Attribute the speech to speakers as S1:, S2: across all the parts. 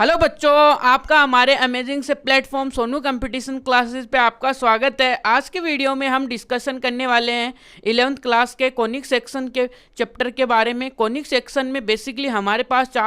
S1: Hello बच्चों, आपका हमारे अमेजिंग से प्लेटफॉर्म सोनू कंपटीशन क्लासेस पे आपका स्वागत है। आज के वीडियो में हम डिस्कशन करने वाले हैं 11th क्लास के कोनिक सेक्शन के चैप्टर के बारे में। कोनिक सेक्शन में बेसिकली हमारे पास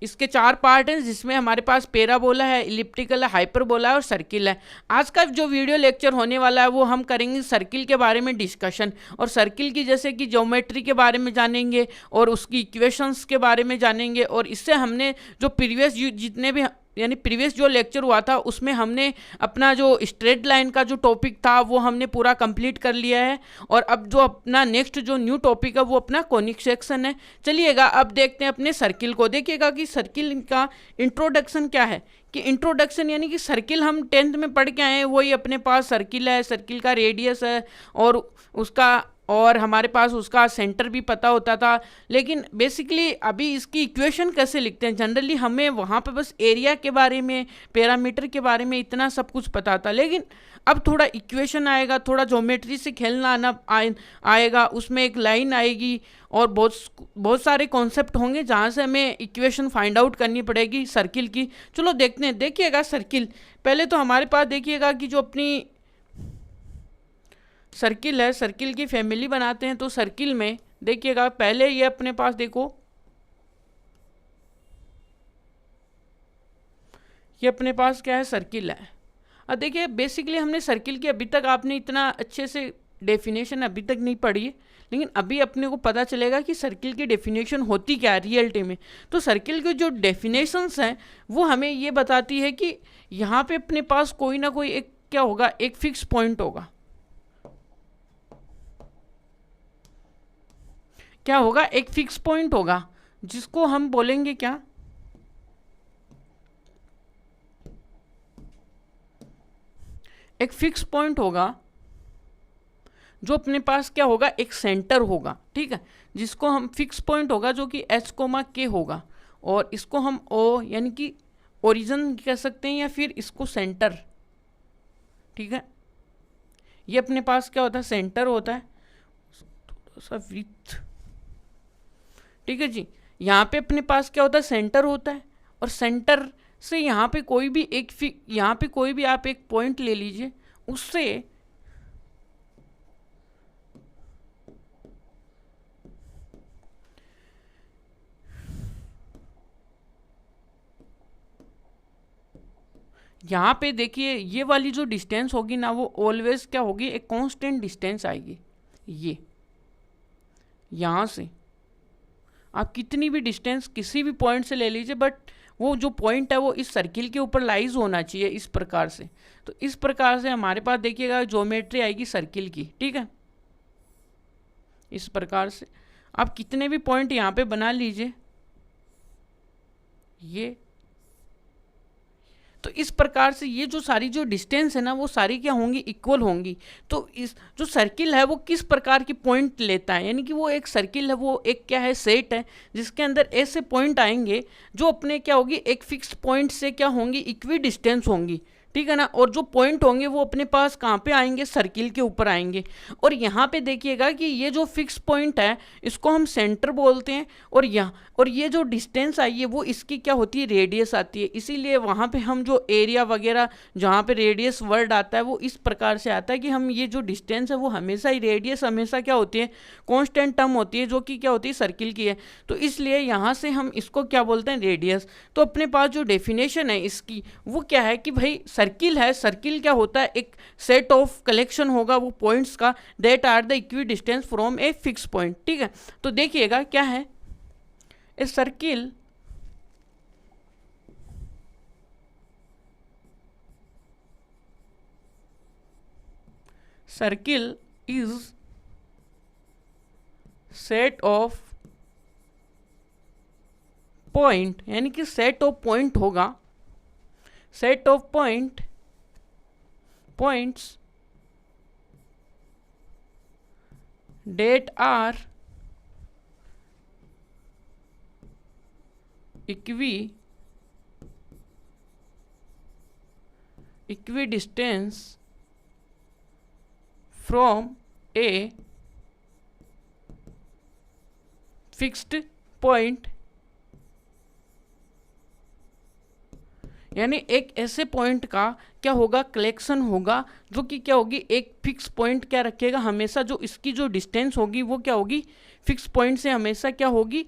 S1: इसके चार पार्ट हैं, जिसमें हमारे पास पैराबोला है, इलिप्टिकल है, हाइपरबोला है और सर्किल है। आज का जो वीडियो लेक्चर होने वाला है वो हम करेंगे सर्किल के बारे में डिस्कशन, और सर्किल की जैसे कि ज्योमेट्री के बारे में जानेंगे और उसकी इक्वेशंस के बारे में जानेंगे। और इससे हमने जो जितने भी यानी प्रीवियस जो लेक्चर हुआ था उसमें हमने अपना जो स्ट्रेट लाइन का जो टॉपिक था वो हमने पूरा कंप्लीट कर लिया है। और अब जो अपना नेक्स्ट जो न्यू टॉपिक है वो अपना कोनिक सेक्शन है। चलिएगा अब देखते हैं अपने सर्किल को। देखिएगा कि सर्किल का इंट्रोडक्शन क्या है, कि इंट्रोडक्शन यानी कि सर्किल हम 10th में पढ़ के आए हैं, वही अपने पास सर्किल है, सर्किल का रेडियस है और हमारे पास उसका सेंटर भी पता होता था। लेकिन बेसिकली अभी इसकी इक्वेशन कैसे लिखते हैं, जनरली हमें वहाँ पे बस एरिया के बारे में, पैरामीटर के बारे में इतना सब कुछ पता था। लेकिन अब थोड़ा इक्वेशन आएगा, थोड़ा ज्योमेट्री से खेलना आएगा, उसमें एक लाइन आएगी और बहुत सारे कॉन्सेप्ट होंगे जहाँ से हमें इक्वेशन फाइंड आउट करनी पड़ेगी सर्किल की। चलो देखते हैं। देखिएगा सर्किल, पहले तो हमारे पास देखिएगा कि जो अपनी सर्किल है, सर्किल की फैमिली बनाते हैं। तो सर्किल में देखिएगा पहले ये अपने पास देखो, ये अपने पास क्या है, सर्किल है। अब देखिए बेसिकली हमने सर्किल की अभी तक आपने इतना अच्छे से डेफिनेशन अभी तक नहीं पढ़ी है, लेकिन अभी अपने को पता चलेगा कि सर्किल की डेफिनेशन होती क्या है रियलिटी में। तो सर्किल की जो डेफिनेशंस हैं वो हमें ये बताती है कि यहाँ पे अपने पास कोई ना कोई एक क्या होगा, एक फिक्स पॉइंट होगा। क्या होगा, एक फिक्स पॉइंट होगा जिसको हम बोलेंगे क्या, एक फिक्स पॉइंट होगा जो अपने पास क्या होगा, एक सेंटर होगा। ठीक है, जिसको हम फिक्स पॉइंट होगा जो कि एच कोमा के होगा, और इसको हम ओ यानी कि ओरिजिन कह सकते हैं या फिर इसको सेंटर। ठीक है, ये अपने पास क्या होता है, सेंटर होता है। थोड़ा सा विथ, ठीक है जी। यहाँ पे अपने पास क्या होता है, सेंटर होता है, और सेंटर से यहाँ पे कोई भी यहाँ पे कोई भी आप एक पॉइंट ले लीजिए, उससे यहाँ पे देखिए ये वाली जो डिस्टेंस होगी ना, वो ऑलवेज क्या होगी, एक कांस्टेंट डिस्टेंस आएगी। ये यहाँ से आप कितनी भी डिस्टेंस किसी भी पॉइंट से ले लीजिए, बट वो जो पॉइंट है वो इस सर्किल के ऊपर लाइज होना चाहिए इस प्रकार से। तो इस प्रकार से हमारे पास देखिएगा ज्योमेट्री आएगी सर्किल की। ठीक है, इस प्रकार से आप कितने भी पॉइंट यहाँ पे बना लीजिए, ये तो इस प्रकार से ये जो सारी जो डिस्टेंस है ना वो सारी क्या होंगी, इक्वल होंगी। तो इस जो सर्किल है वो किस प्रकार की पॉइंट लेता है, यानी कि वो एक सर्किल है, वो एक क्या है, सेट है, जिसके अंदर ऐसे पॉइंट आएंगे जो अपने क्या होगी, एक फिक्स पॉइंट से क्या होंगी, इक्वी डिस्टेंस होंगी। ठीक है ना, और जो पॉइंट होंगे वो अपने पास कहाँ पे आएंगे, सर्किल के ऊपर आएंगे। और यहाँ पे देखिएगा कि ये जो फिक्स पॉइंट है इसको हम सेंटर बोलते हैं, और ये जो डिस्टेंस आई है वो इसकी क्या होती है, रेडियस आती है। इसीलिए वहाँ पे हम जो एरिया वगैरह जहाँ पे रेडियस वर्ड आता है वो इस प्रकार से आता है कि हम ये जो डिस्टेंस है वो हमेशा ही, रेडियस हमेशा क्या होती है, कॉन्स्टेंट टर्म होती है, जो कि क्या होती है, सर्किल की है। तो इसलिए यहाँ से हम इसको क्या बोलते हैं, रेडियस। तो अपने पास जो डेफिनेशन है इसकी वो क्या है कि भाई सर्किल है, सर्किल क्या होता है, एक सेट ऑफ कलेक्शन होगा वो पॉइंट्स का, that are the equidistant from a fix point. ठीक है, तो देखिएगा क्या है, a circle circle is set of point, यानी कि सेट ऑफ पॉइंट होगा, set of points that are equidistance from a fixed point यानी एक ऐसे पॉइंट का क्या होगा, कलेक्शन होगा, जो कि क्या होगी, एक फिक्स पॉइंट क्या रखेगा हमेशा, जो इसकी जो डिस्टेंस होगी वो क्या होगी, फिक्स पॉइंट से हमेशा क्या होगी,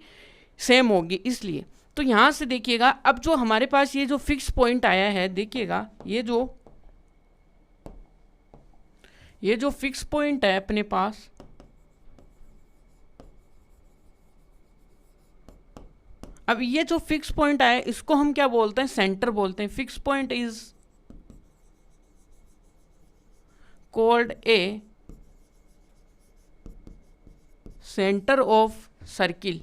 S1: सेम होगी। इसलिए तो यहाँ से देखिएगा, अब जो हमारे पास ये जो फिक्स पॉइंट आया है, देखिएगा ये जो फिक्स पॉइंट है अपने पास, अब ये जो फिक्स पॉइंट आया इसको हम क्या बोलते हैं, सेंटर बोलते हैं। Fix point is called A centre of circle,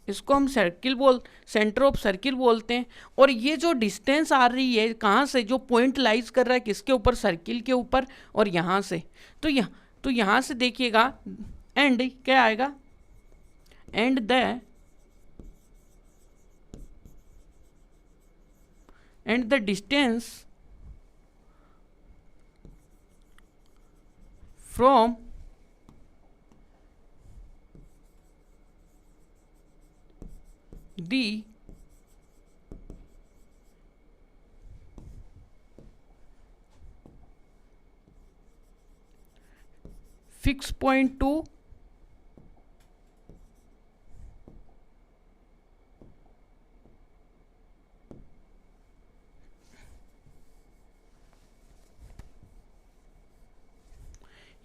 S1: इसको हम सेंटर ऑफ सर्किल बोलते हैं। और ये जो डिस्टेंस आ रही है कहाँ से, जो पॉइंट लाइज कर रहा है किसके ऊपर, सर्किल के ऊपर, और यहाँ से तो यहाँ से देखिएगा, एंड क्या आएगा, and the distance from the fixed point to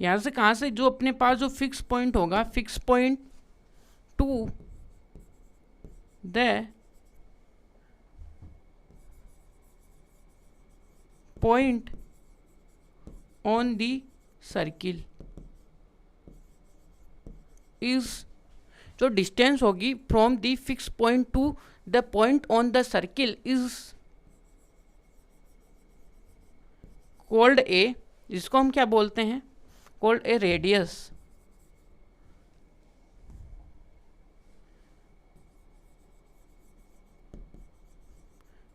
S1: यहाँ से कहाँ से, जो अपने पास जो फिक्स पॉइंट होगा, fix point to the point on the circle is, जो डिस्टेंस होगी from the fix point to the point on the circle is called ए, जिसको हम क्या बोलते हैं, called a radius.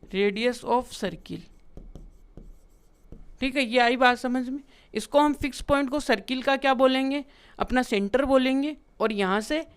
S1: Radius of circle, ठीक है, ये आई बात समझ में। इसको हम फिक्स पॉइंट को सर्किल का क्या बोलेंगे, अपना सेंटर बोलेंगे। और यहाँ से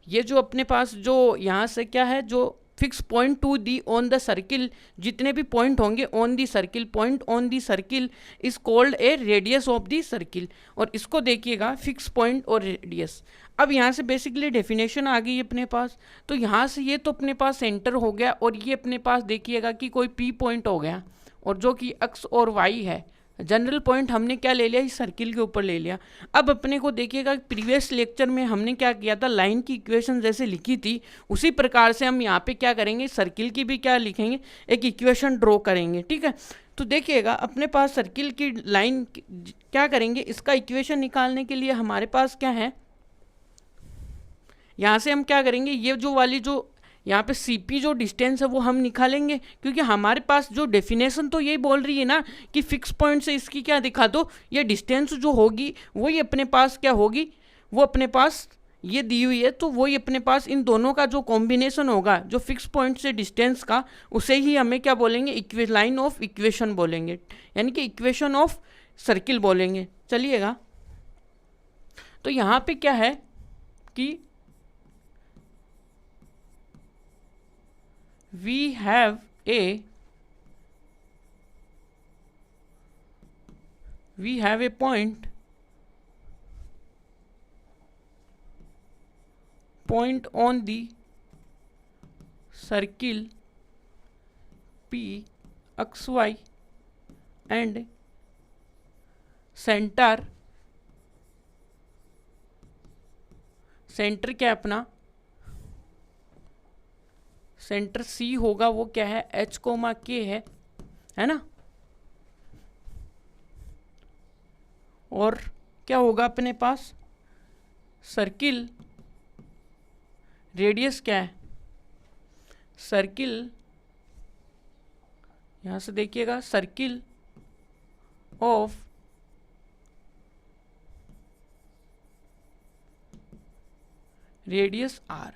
S1: ये जो अपने पास जो यहाँ से क्या है, जो fix point to the on the circle, जितने भी पॉइंट होंगे on the circle, point on the circle is called a radius of the circle. और इसको देखिएगा फिक्स पॉइंट और रेडियस। अब यहाँ से बेसिकली डेफिनेशन आ गई अपने पास। तो यहाँ से ये तो अपने पास सेंटर हो गया, और ये अपने पास देखिएगा कि कोई पी पॉइंट हो गया, और जो कि एक्स और वाई है, जनरल पॉइंट हमने क्या ले लिया, इस सर्किल के ऊपर ले लिया। अब अपने को देखिएगा प्रीवियस लेक्चर में हमने क्या किया था, लाइन की इक्वेशन जैसे लिखी थी उसी प्रकार से हम यहाँ पे क्या करेंगे, सर्किल की भी क्या लिखेंगे, एक इक्वेशन ड्रॉ करेंगे, ठीक है। तो देखिएगा अपने पास सर्किल की लाइन क्या करेंगे, इसका इक्वेशन निकालने के लिए हमारे पास क्या है, यहाँ से हम क्या करेंगे, ये जो वाली जो यहाँ पे CP जो डिस्टेंस है वो हम निकालेंगे, क्योंकि हमारे पास जो डेफिनेशन तो यही बोल रही है ना कि फिक्स पॉइंट से इसकी क्या दिखा दो, ये डिस्टेंस जो होगी वही अपने पास क्या होगी, वो अपने पास ये दी हुई है, तो वही अपने पास इन दोनों का जो कॉम्बिनेशन होगा, जो फिक्स पॉइंट से डिस्टेंस का, उसे ही हमें क्या बोलेंगे, लाइन ऑफ इक्वेशन बोलेंगे, यानी कि इक्वेशन ऑफ सर्किल बोलेंगे। चलिएगा, तो यहाँ पे क्या है कि we have a point on the circle P XY and center क्या है अपना, सेंटर C होगा, वो क्या है, H, K है ना। और क्या होगा अपने पास, सर्किल रेडियस क्या है, सर्किल यहाँ से देखिएगा, circle of radius R,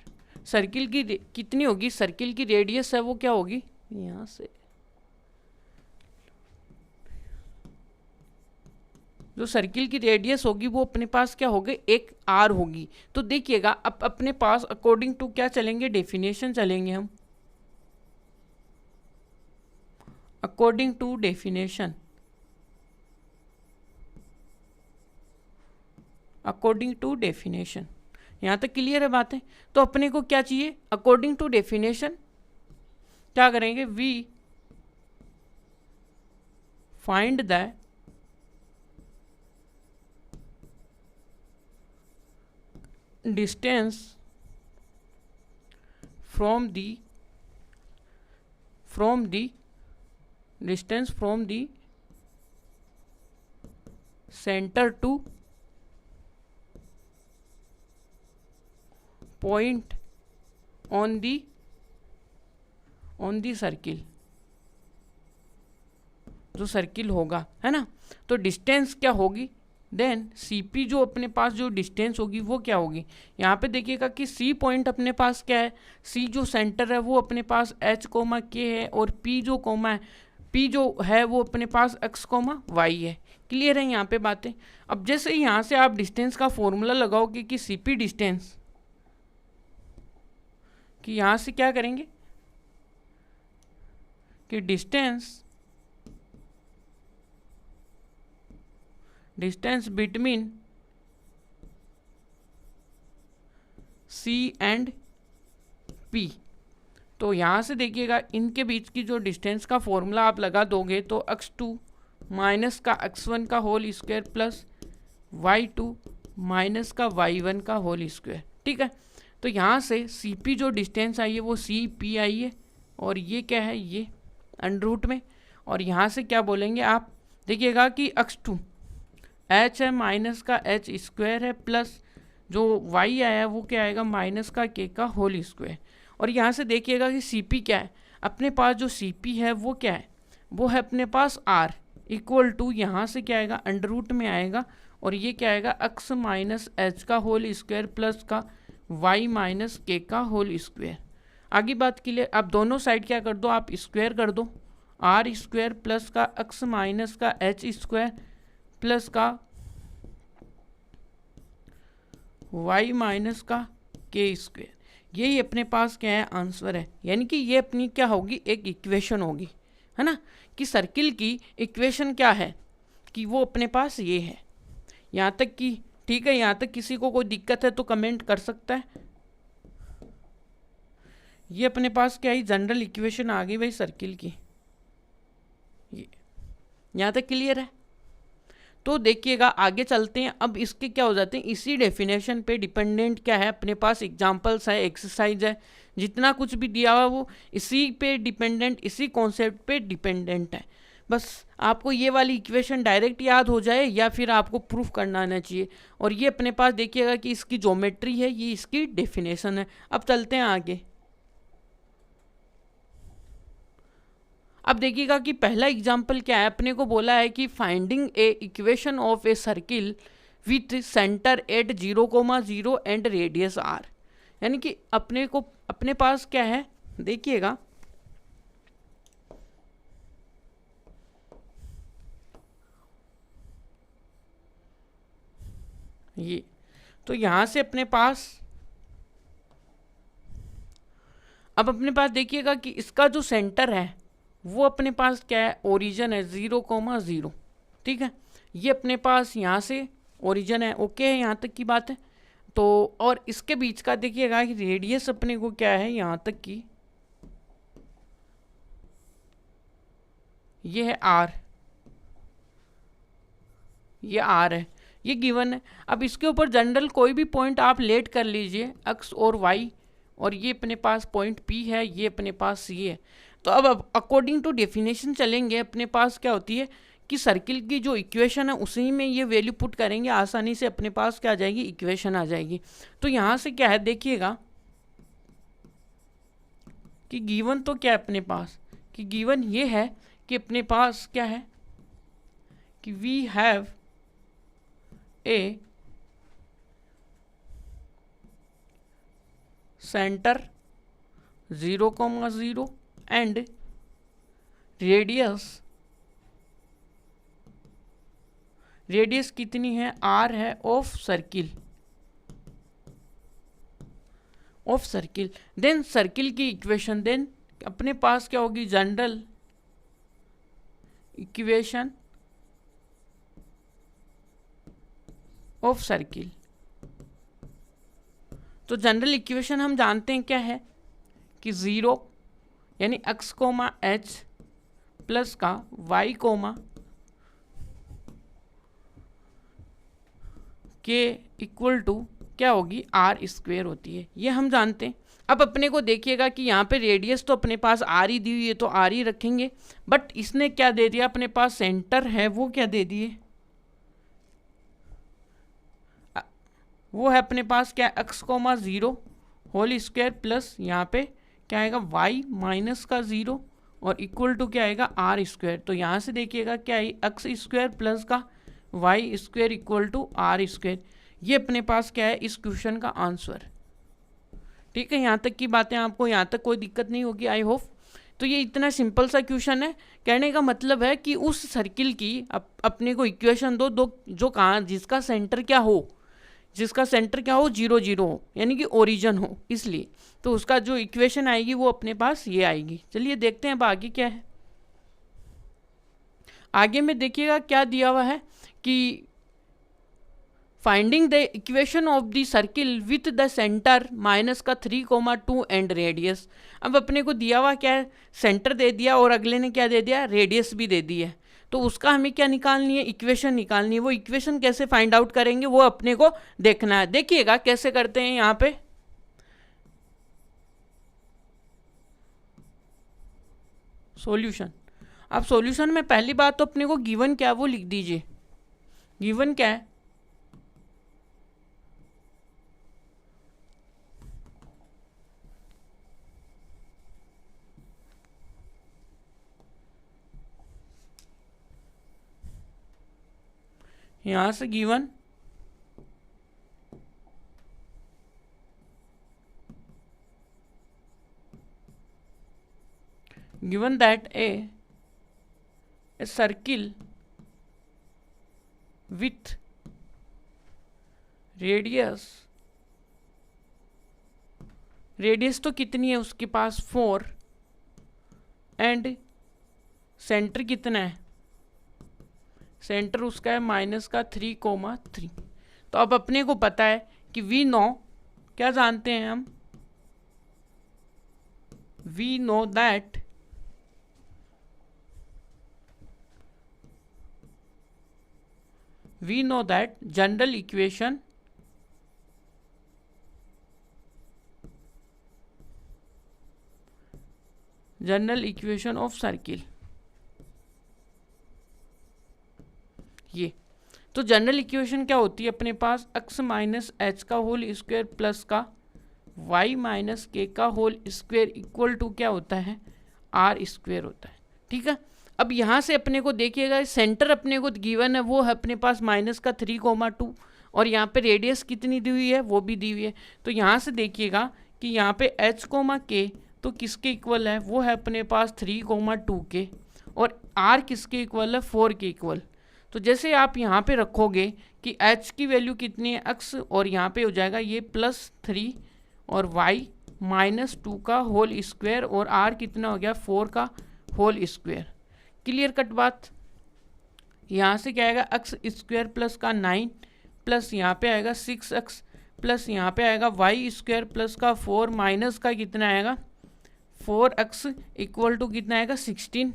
S1: circle की कितनी होगी, सर्किल की रेडियस है वो क्या होगी, यहाँ से जो सर्किल की रेडियस होगी वो अपने पास क्या होगी, एक R होगी। तो देखिएगा अब अपने पास अकॉर्डिंग टू क्या चलेंगे, डेफिनेशन चलेंगे हम। According to definition, according to definition. यहाँ तक क्लियर है बातें? तो अपने को क्या चाहिए? अकॉर्डिंग टू डेफिनेशन क्या करेंगे? We find the distance from the distance from the center to point on the circle, जो सर्किल होगा, है ना। तो डिस्टेंस क्या होगी? देन CP जो अपने पास जो डिस्टेंस होगी वो क्या होगी? यहाँ पे देखिएगा कि C पॉइंट अपने पास क्या है, C जो सेंटर है वो अपने पास H कोमा K है, और P जो कोमा है, P जो है वो अपने पास X कोमा Y है। क्लियर है यहाँ पे बातें? अब जैसे यहाँ से आप डिस्टेंस का फॉर्मूला लगाओगे कि CP डिस्टेंस, कि यहाँ से क्या करेंगे कि distance between C and P। तो यहाँ से देखिएगा इनके बीच की जो डिस्टेंस का फॉर्मूला आप लगा दोगे तो x2 माइनस का x1 का whole square plus y2 minus का y1 का होल स्क्वायर। ठीक है, तो यहाँ से CP जो डिस्टेंस आई है वो CP आई है, और ये क्या है, ये अंडर रूट में। और यहाँ से क्या बोलेंगे आप, देखिएगा कि x2 h है माइनस का h स्क्वायर है, प्लस जो y आया है वो क्या आएगा, माइनस का k का होल स्क्वायर। और यहाँ से देखिएगा कि CP क्या है, अपने पास जो CP है वो क्या है, वो है अपने पास R इक्वल टू, यहाँ से क्या आएगा, अंडर रूट में आएगा, और ये क्या आएगा, x माइनस h का होल स्क्वायर प्लस का y माइनस k का होल स्क्वायर। आगे बात के लिए अब दोनों साइड क्या कर दो, आप स्क्वायर कर दो, R स्क्वायर प्लस का x माइनस का h स्क्वायर प्लस का y माइनस का k स्क्वायर। यही अपने पास क्या है, आंसर है। यानी कि ये अपनी क्या होगी, एक इक्वेशन होगी, है ना, कि सर्किल की इक्वेशन क्या है, कि वो अपने पास ये है। यहाँ तक कि ठीक है, यहाँ तक किसी को कोई दिक्कत है तो कमेंट कर सकता है। ये अपने पास क्या है, जनरल इक्वेशन आ गई भाई सर्किल की। ये यहाँ तक क्लियर है? तो देखिएगा आगे चलते हैं। अब इसके क्या हो जाते हैं, इसी डेफिनेशन पे डिपेंडेंट क्या है, अपने पास एग्जांपल्स है, एक्सरसाइज है, जितना कुछ भी दिया हुआ वो इसी पे डिपेंडेंट, इसी कॉन्सेप्ट पे डिपेंडेंट है। बस आपको ये वाली इक्वेशन डायरेक्ट याद हो जाए या फिर आपको प्रूफ करना आना चाहिए। और ये अपने पास देखिएगा कि इसकी ज्योमेट्री है, ये इसकी डेफिनेशन है। अब चलते हैं आगे। अब देखिएगा कि पहला एग्जाम्पल क्या है, अपने को बोला है कि finding A equation of a circle with centre at 0,0 and radius r। यानी कि अपने पास क्या है, देखिएगा ये, तो यहां से अपने पास, अब अपने पास देखिएगा कि इसका जो सेंटर है वो अपने पास क्या है, ओरिजिन है 0,0। ठीक है, ये अपने पास यहाँ से ओरिजिन है, ओके है, यहाँ तक की बात है। तो और इसके बीच का देखिएगा कि रेडियस अपने को क्या है, यहाँ तक की ये है r, ये r है, ये गिवन है। अब इसके ऊपर जनरल कोई भी पॉइंट आप लेट कर लीजिए, x और y, और ये अपने पास पॉइंट P है, ये अपने पास C है। तो अब अकॉर्डिंग टू डेफिनेशन चलेंगे, अपने पास क्या होती है कि सर्किल की जो इक्वेशन है उसी में ये वैल्यू पुट करेंगे, आसानी से अपने पास क्या आ जाएगी, इक्वेशन आ जाएगी। तो यहाँ से क्या है, देखिएगा कि गिवन तो क्या है अपने पास, कि गिवन ये है कि अपने पास क्या है कि we have a center 0,0 and radius कितनी है, r है, ऑफ सर्किल, देन सर्किल की इक्वेशन, देन अपने पास क्या होगी, जनरल इक्वेशन ऑफ सर्किल। तो जनरल इक्वेशन हम जानते हैं क्या है कि 0 यानी x कोमा एच प्लस का y comma k equal to क्या होगी आर स्क्वेयर होती है, ये हम जानते हैं। अब अपने को देखिएगा कि यहाँ पे रेडियस तो अपने पास आर ही दी हुई है तो आर ही रखेंगे, बट इसने क्या दे दिया, अपने पास सेंटर है वो क्या दे दिए, वो है अपने पास क्या x comma 0 whole square plus यहाँ पे क्या आएगा y माइनस का 0 और इक्वल टू क्या आएगा आर स्क्वायर। तो यहाँ से देखिएगा क्या है x स्क्वायर प्लस का y square equal to r square. ये अपने पास क्या है इस क्वेश्चन का आंसर। ठीक है, यहाँ तक की बातें आपको यहाँ तक कोई दिक्कत नहीं होगी आई होप। तो ये इतना सिंपल सा क्वेश्चन है। कहने का मतलब है कि उस सर्किल की अपने को इक्वेशन दो जो कहाँ जिसका सेंटर क्या हो, जिसका सेंटर क्या हो 0 0 हो, यानी कि ओरिजिन हो, इसलिए तो उसका जो इक्वेशन आएगी वो अपने पास ये आएगी। चलिए देखते हैं अब आगे क्या है। आगे में देखिएगा क्या दिया हुआ है कि finding the equation of the circle with the centre minus का 3,2 एंड रेडियस। अब अपने को दिया हुआ क्या है, सेंटर दे दिया और अगले ने क्या दे दिया, रेडियस भी दे दी है। तो उसका हमें क्या निकालनी है, इक्वेशन निकालनी है। वो इक्वेशन कैसे फाइंड आउट करेंगे वो अपने को देखना है। देखिएगा कैसे करते हैं यहाँ पे। सॉल्यूशन। अब सॉल्यूशन में पहली बात तो अपने को गिवन क्या है वो लिख दीजिए। गिवन क्या है, यहां से given that a circle with radius तो कितनी है उसके पास 4 एंड सेंटर कितना है, सेंटर उसका है माइनस का 3,3। तो अब अपने को पता है कि वी नो, क्या जानते हैं हम, we know that general equation of circle. ये तो जनरल इक्वेशन क्या होती है अपने पास, x माइनस एच का होल स्क्वायर प्लस का y माइनस के का होल स्क्वायर इक्वल टू क्या होता है, आर स्क्वायर होता है। ठीक है, अब यहाँ से अपने को देखिएगा सेंटर अपने को गिवन है वो है अपने पास माइनस का 3,2 और यहाँ पे रेडियस कितनी दी हुई है वो भी दी हुई है। तो यहाँ से देखिएगा कि यहाँ पे h कोमा के तो किसके इक्वल है, वो है अपने पास 3,2 के, और r किसके इक्वल है, 4 के इक्वल। तो जैसे आप यहाँ पे रखोगे कि h की वैल्यू कितनी है x, और यहाँ पे हो जाएगा ये +3 और y -2 का होल स्क्वायर और r कितना हो गया 4 का होल स्क्वायर। क्लियर कट बात। यहाँ से क्या आएगा x स्क्वायर प्लस का 9 प्लस यहाँ पे आएगा 6x प्लस यहाँ पे आएगा y स्क्वायर प्लस का 4 माइनस का कितना आएगा 4x इक्वल टू कितना आएगा 16।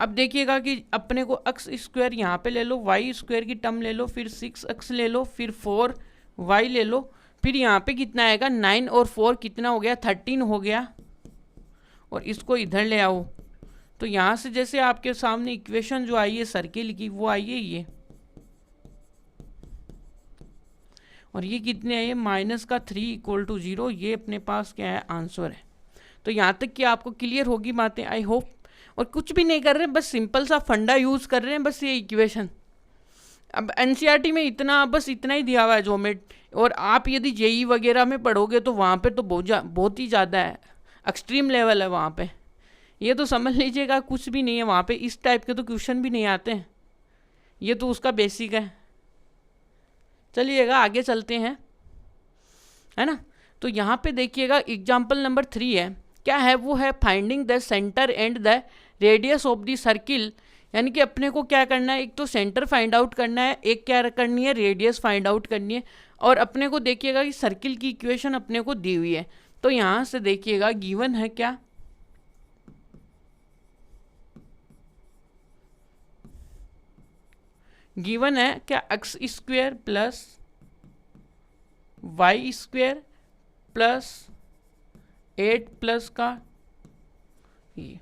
S1: अब देखिएगा कि अपने को x स्क्वायर यहाँ पे ले लो, y स्क्वायर की टर्म ले लो, फिर 6x ले लो, फिर 4y ले लो, फिर यहाँ पे कितना आएगा 9 और 4 कितना हो गया 13 हो गया, और इसको इधर ले आओ। तो यहाँ से जैसे आपके सामने इक्वेशन जो आई है सर्किल की वो आई है ये, और ये कितने है, ये माइनस का 3 इक्वल टू 0। ये अपने पास क्या है आंसर है। तो यहाँ तक कि आपको क्लियर होगी बातें आई होप। और कुछ भी नहीं कर रहे, बस सिंपल सा फंडा यूज़ कर रहे हैं, बस ये इक्वेशन। अब एनसीईआरटी में इतना बस इतना ही दिया हुआ है ज्योमेट, और आप यदि जेई वगैरह में पढ़ोगे तो वहाँ पे तो बहुत ही ज़्यादा है, एक्सट्रीम लेवल है वहाँ पे। ये तो समझ लीजिएगा कुछ भी नहीं है वहाँ पे, इस टाइप के तो क्वेश्चन भी नहीं आते हैं, ये तो उसका बेसिक है। चलिएगा आगे चलते हैं, है ना। तो यहाँ पे देखिएगा एग्जाम्पल नंबर 3 है, क्या है वो है finding the centre and the radius of the circle, यानी कि अपने को क्या करना है, एक तो सेंटर फाइंड आउट करना है, एक क्या करनी है, रेडियस फाइंड आउट करनी है। और अपने को देखिएगा कि सर्किल की इक्वेशन अपने को दी हुई है, तो यहाँ से देखिएगा गिवन है क्या, गिवन है क्या, x square plus y square plus 8 plus का ये।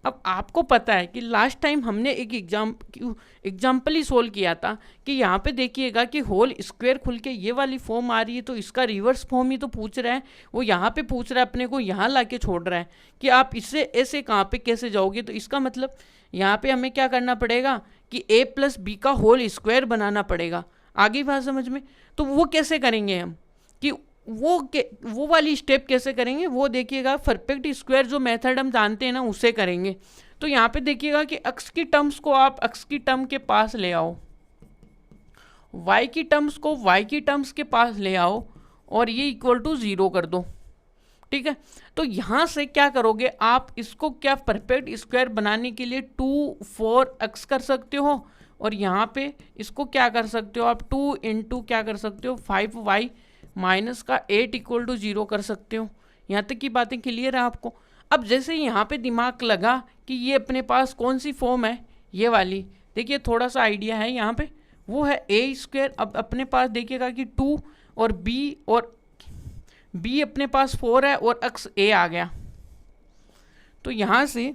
S1: अब आपको पता है कि लास्ट टाइम हमने एक एग्जाम्पल ही सोल्व किया था कि यहाँ पे देखिएगा कि होल स्क्वायर खुल के ये वाली फॉर्म आ रही है, तो इसका रिवर्स फॉर्म ही तो पूछ रहा है, वो यहाँ पे पूछ रहा है, अपने को यहाँ ला के छोड़ रहा है कि आप इससे ऐसे कहाँ पे कैसे जाओगे। तो इसका मतलब यहाँ पे हमें क्या करना पड़ेगा कि a प्लस बी का होल स्क्वायर बनाना पड़ेगा। आगे बात समझ में? तो वो कैसे करेंगे हम, कि वो वाली स्टेप कैसे करेंगे, वो देखिएगा परफेक्ट स्क्वायर जो मेथड हम जानते हैं ना, उससे करेंगे। तो यहाँ पे देखिएगा कि x की टर्म्स को आप x की टर्म के पास ले आओ, y की टर्म्स को y की टर्म्स के पास ले आओ, और ये इक्वल टू 0 कर दो। ठीक है, तो यहाँ से क्या करोगे आप, इसको क्या परफेक्ट स्क्वायर बनाने के लिए 2 4x कर सकते हो, और यहाँ पे इसको क्या कर सकते हो आप, 2 इंटू क्या कर सकते हो 5y माइनस का 8 इक्वल टू 0 कर सकते हो। यहाँ तक की बातें क्लियर है आपको? अब जैसे यहाँ पे दिमाग लगा कि ये अपने पास कौन सी फॉर्म है, ये वाली, देखिए थोड़ा सा आइडिया है यहाँ पे, वो है ए स्क्वायर। अब अपने पास देखिएगा कि 2 और b अपने पास 4 है और x a आ गया, तो यहाँ से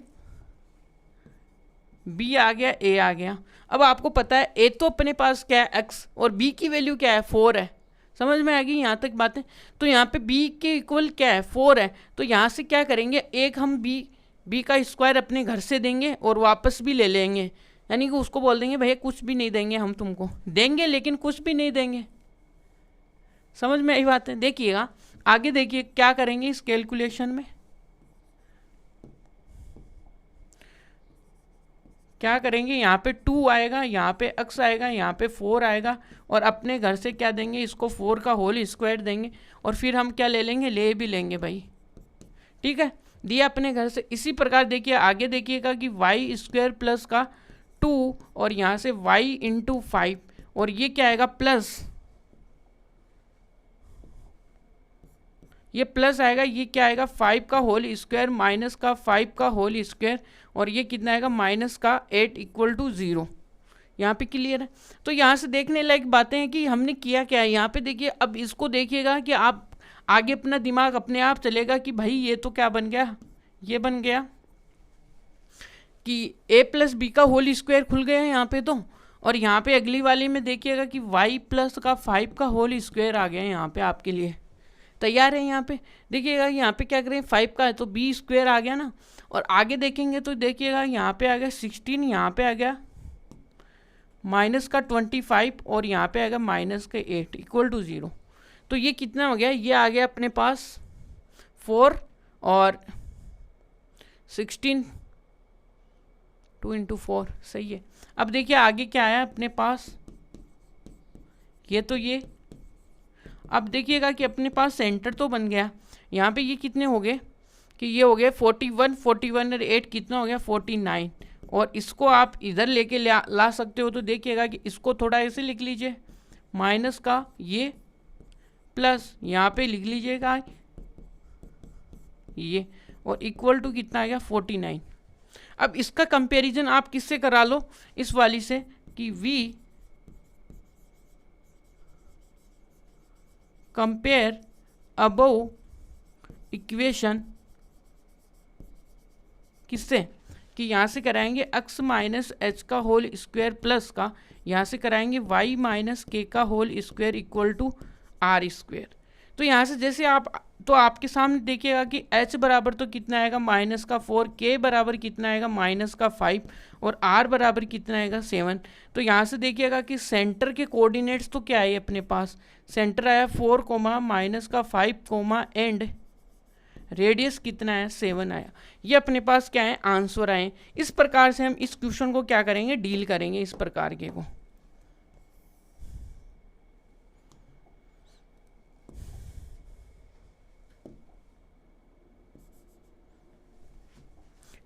S1: b आ गया, a आ गया। अब आपको पता है a तो अपने पास क्या है x, और b की वैल्यू क्या है 4 है। समझ में आ गई यहाँ तक बातें? तो यहाँ पे b के इक्वल क्या है 4 है, तो यहाँ से क्या करेंगे, एक हम b का स्क्वायर अपने घर से देंगे और वापस भी ले लेंगे, यानी कि उसको बोल देंगे भैया कुछ भी नहीं देंगे हम तुमको, देंगे लेकिन कुछ भी नहीं देंगे। समझ में आई बात है? देखिएगा आगे, देखिए क्या करेंगे इस कैलकुलेशन में, क्या करेंगे, यहाँ पे 2 आएगा, यहाँ पे x आएगा, यहाँ पे 4 आएगा, और अपने घर से क्या देंगे, इसको 4 का होल स्क्वायर देंगे, और फिर हम क्या ले लेंगे, ले भी लेंगे भाई। ठीक है, दिया अपने घर से। इसी प्रकार देखिए आगे, देखिएगा कि वाई स्क्वायर प्लस का 2, और यहाँ से y इंटू 5, और ये क्या आएगा प्लस, ये प्लस आएगा, ये क्या आएगा 5 का होल स्क्वायर माइनस का 5 का होल स्क्वायर, और ये कितना आएगा माइनस का 8 इक्वल टू 0। यहाँ पे क्लियर है? तो यहाँ से देखने लायक बातें हैं कि हमने किया क्या है। यहाँ पे देखिए, अब इसको देखिएगा कि आप आगे अपना दिमाग अपने आप चलेगा कि भाई ये तो क्या बन गया, ये बन गया कि a प्लस बी का होल स्क्वायर खुल गया है यहाँ पे, तो और यहाँ पे अगली वाली में देखिएगा कि y प्लस का 5 का होल स्क्वायर आ गया है यहाँ पे आपके लिए तैयार है। यहाँ पे देखिएगा, यहाँ पे क्या करें 5 का है तो b स्क्वायर आ गया ना, और आगे देखेंगे तो देखिएगा यहाँ पे आ गया 16, यहाँ पे आ गया माइनस का 25, और यहाँ पे आएगा माइनस का 8 इक्वल टू 0। तो ये कितना हो गया, ये आ गया अपने पास 4 और 16, 2 इंटू 4, सही है। अब देखिए आगे क्या आया अपने पास, ये तो ये, अब देखिएगा कि अपने पास सेंटर तो बन गया। यहाँ पे ये कितने हो गए कि ये हो गए 41, 41 और 8 कितना हो गया 49, और इसको आप इधर लेके ला सकते हो। तो देखिएगा कि इसको थोड़ा ऐसे लिख लीजिए, माइनस का ये प्लस यहाँ पे लिख लीजिएगा ये, और इक्वल टू कितना आ गया 49। अब इसका कंपैरिजन आप किससे करा लो, इस वाली से, कि v कंपेयर अबव इक्वेशन किससे, कि यहाँ से कराएंगे x माइनस एच का होल स्क्वायर प्लस का, यहाँ से कराएंगे y माइनस के का whole square equal to r square. तो यहाँ से जैसे आप, तो आपके सामने देखिएगा कि h बराबर तो कितना आएगा माइनस का 4, k बराबर कितना आएगा माइनस का 5, और r बराबर कितना आएगा 7। तो यहाँ से देखिएगा कि सेंटर के कोऑर्डिनेट्स तो क्या है अपने पास, सेंटर आया 4 कोमा माइनस का 5 कोमा एंड रेडियस कितना है 7 आया। ये अपने पास क्या है आंसर आए। इस प्रकार से हम इस क्वेश्चन को क्या करेंगे, डील करेंगे इस प्रकार के को।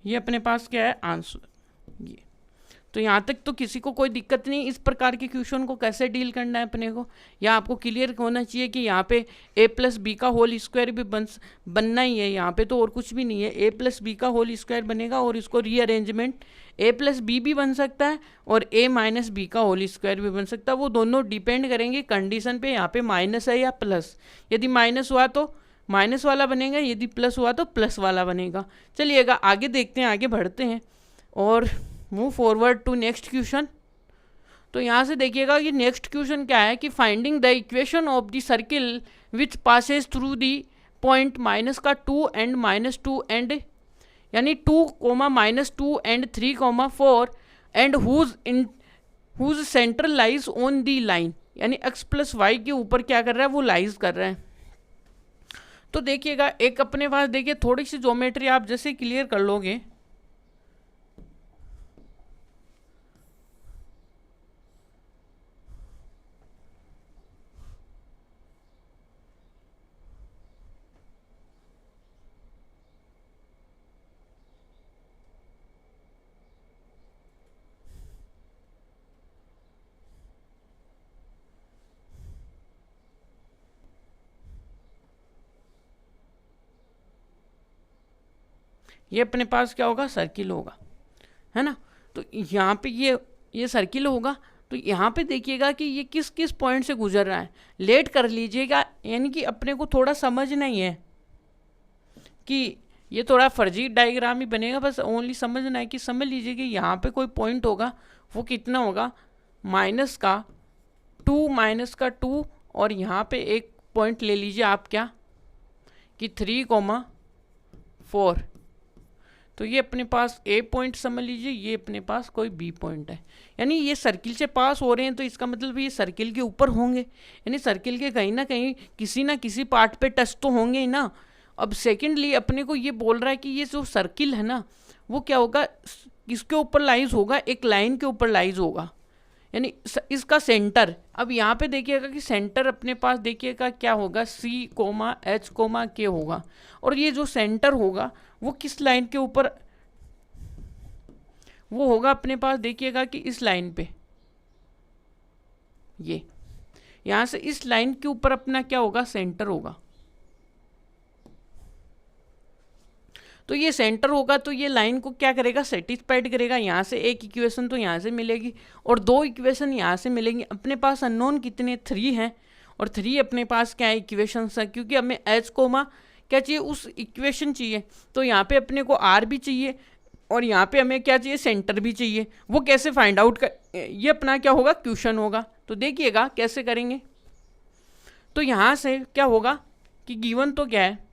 S1: ये अपने पास क्या है आंसर। ये। तो यहाँ तक तो किसी को कोई दिक्कत नहीं, इस प्रकार के क्वेश्चन को कैसे डील करना है अपने को, या आपको क्लियर होना चाहिए कि यहाँ पे a प्लस बी का होल स्क्वायर भी बनना ही है, यहाँ पे तो और कुछ भी नहीं है, a प्लस बी का होल स्क्वायर बनेगा और इसको रीअरेंजमेंट a प्लस बी भी बन सकता है और a माइनस बी का होल स्क्वायर भी बन सकता है। वो दोनों डिपेंड करेंगे कंडीशन पे, यहाँ पे माइनस है या प्लस। यदि माइनस हुआ तो माइनस वाला बनेगा, यदि प्लस हुआ तो प्लस वाला बनेगा। चलिएगा आगे देखते हैं, आगे बढ़ते हैं और move forward to next question. तो यहाँ से देखिएगा ये नेक्स्ट क्वेश्चन क्या है कि finding the equation of the circle which passes through the point minus का 2 एंड -2 एंड यानी 2, -2 and 3, 4 and whose center lies on the line, यानी x प्लस वाई के ऊपर क्या कर रहा है, वो लाइज कर रहा है। तो देखिएगा एक अपने पास देखिए थोड़ी सी ज्योमेट्री आप जैसे क्लियर कर लोगे, ये अपने पास क्या होगा, सर्किल होगा, है ना। तो यहाँ पे ये सर्किल होगा। तो यहाँ पे देखिएगा कि ये किस किस पॉइंट से गुजर रहा है, लेट कर लीजिएगा, यानी कि अपने को थोड़ा समझना ही है कि ये थोड़ा फर्जी डायग्राम ही बनेगा, बस ओनली समझना है कि समझ लीजिए कि यहाँ पे कोई पॉइंट होगा, वो कितना होगा, माइनस का 2 और यहाँ पे एक पॉइंट ले लीजिए आप क्या कि 3, 4। तो ये अपने पास ए पॉइंट समझ लीजिए, ये अपने पास कोई बी पॉइंट है, यानी ये सर्किल से पास हो रहे हैं, तो इसका मतलब ये सर्किल के ऊपर होंगे, यानी सर्किल के कहीं ना किसी पार्ट पे टच तो होंगे ही ना। अब सेकेंडली अपने को ये बोल रहा है कि ये जो सर्किल है ना, वो क्या होगा, किसके ऊपर लाइज होगा, एक लाइन के ऊपर लाइज होगा, यानी इसका सेंटर। अब यहाँ पे देखिएगा कि सेंटर अपने पास देखिएगा क्या होगा, C, H, K होगा, और ये जो सेंटर होगा वो किस लाइन के ऊपर, वो होगा अपने पास देखिएगा कि इस लाइन पे, ये यहाँ से इस लाइन के ऊपर अपना क्या होगा, सेंटर होगा। तो ये सेंटर होगा, तो ये लाइन को क्या करेगा, सेटिस्फाइड करेगा। यहाँ से एक इक्वेशन तो यहाँ से मिलेगी और 2 इक्वेशन यहाँ से मिलेंगी। अपने पास अननोन कितने, 3 हैं, और 3 अपने पास क्या है, इक्वेशन है, क्योंकि हमें H क्या चाहिए, उस इक्वेशन चाहिए। तो यहाँ पे अपने को R भी चाहिए और यहाँ पे हमें क्या चाहिए, सेंटर भी चाहिए। वो कैसे फाइंड आउट कर, ये अपना क्या होगा, क्वेश्चन होगा। तो देखिएगा कैसे करेंगे। तो यहाँ से क्या होगा कि गिवन तो क्या है,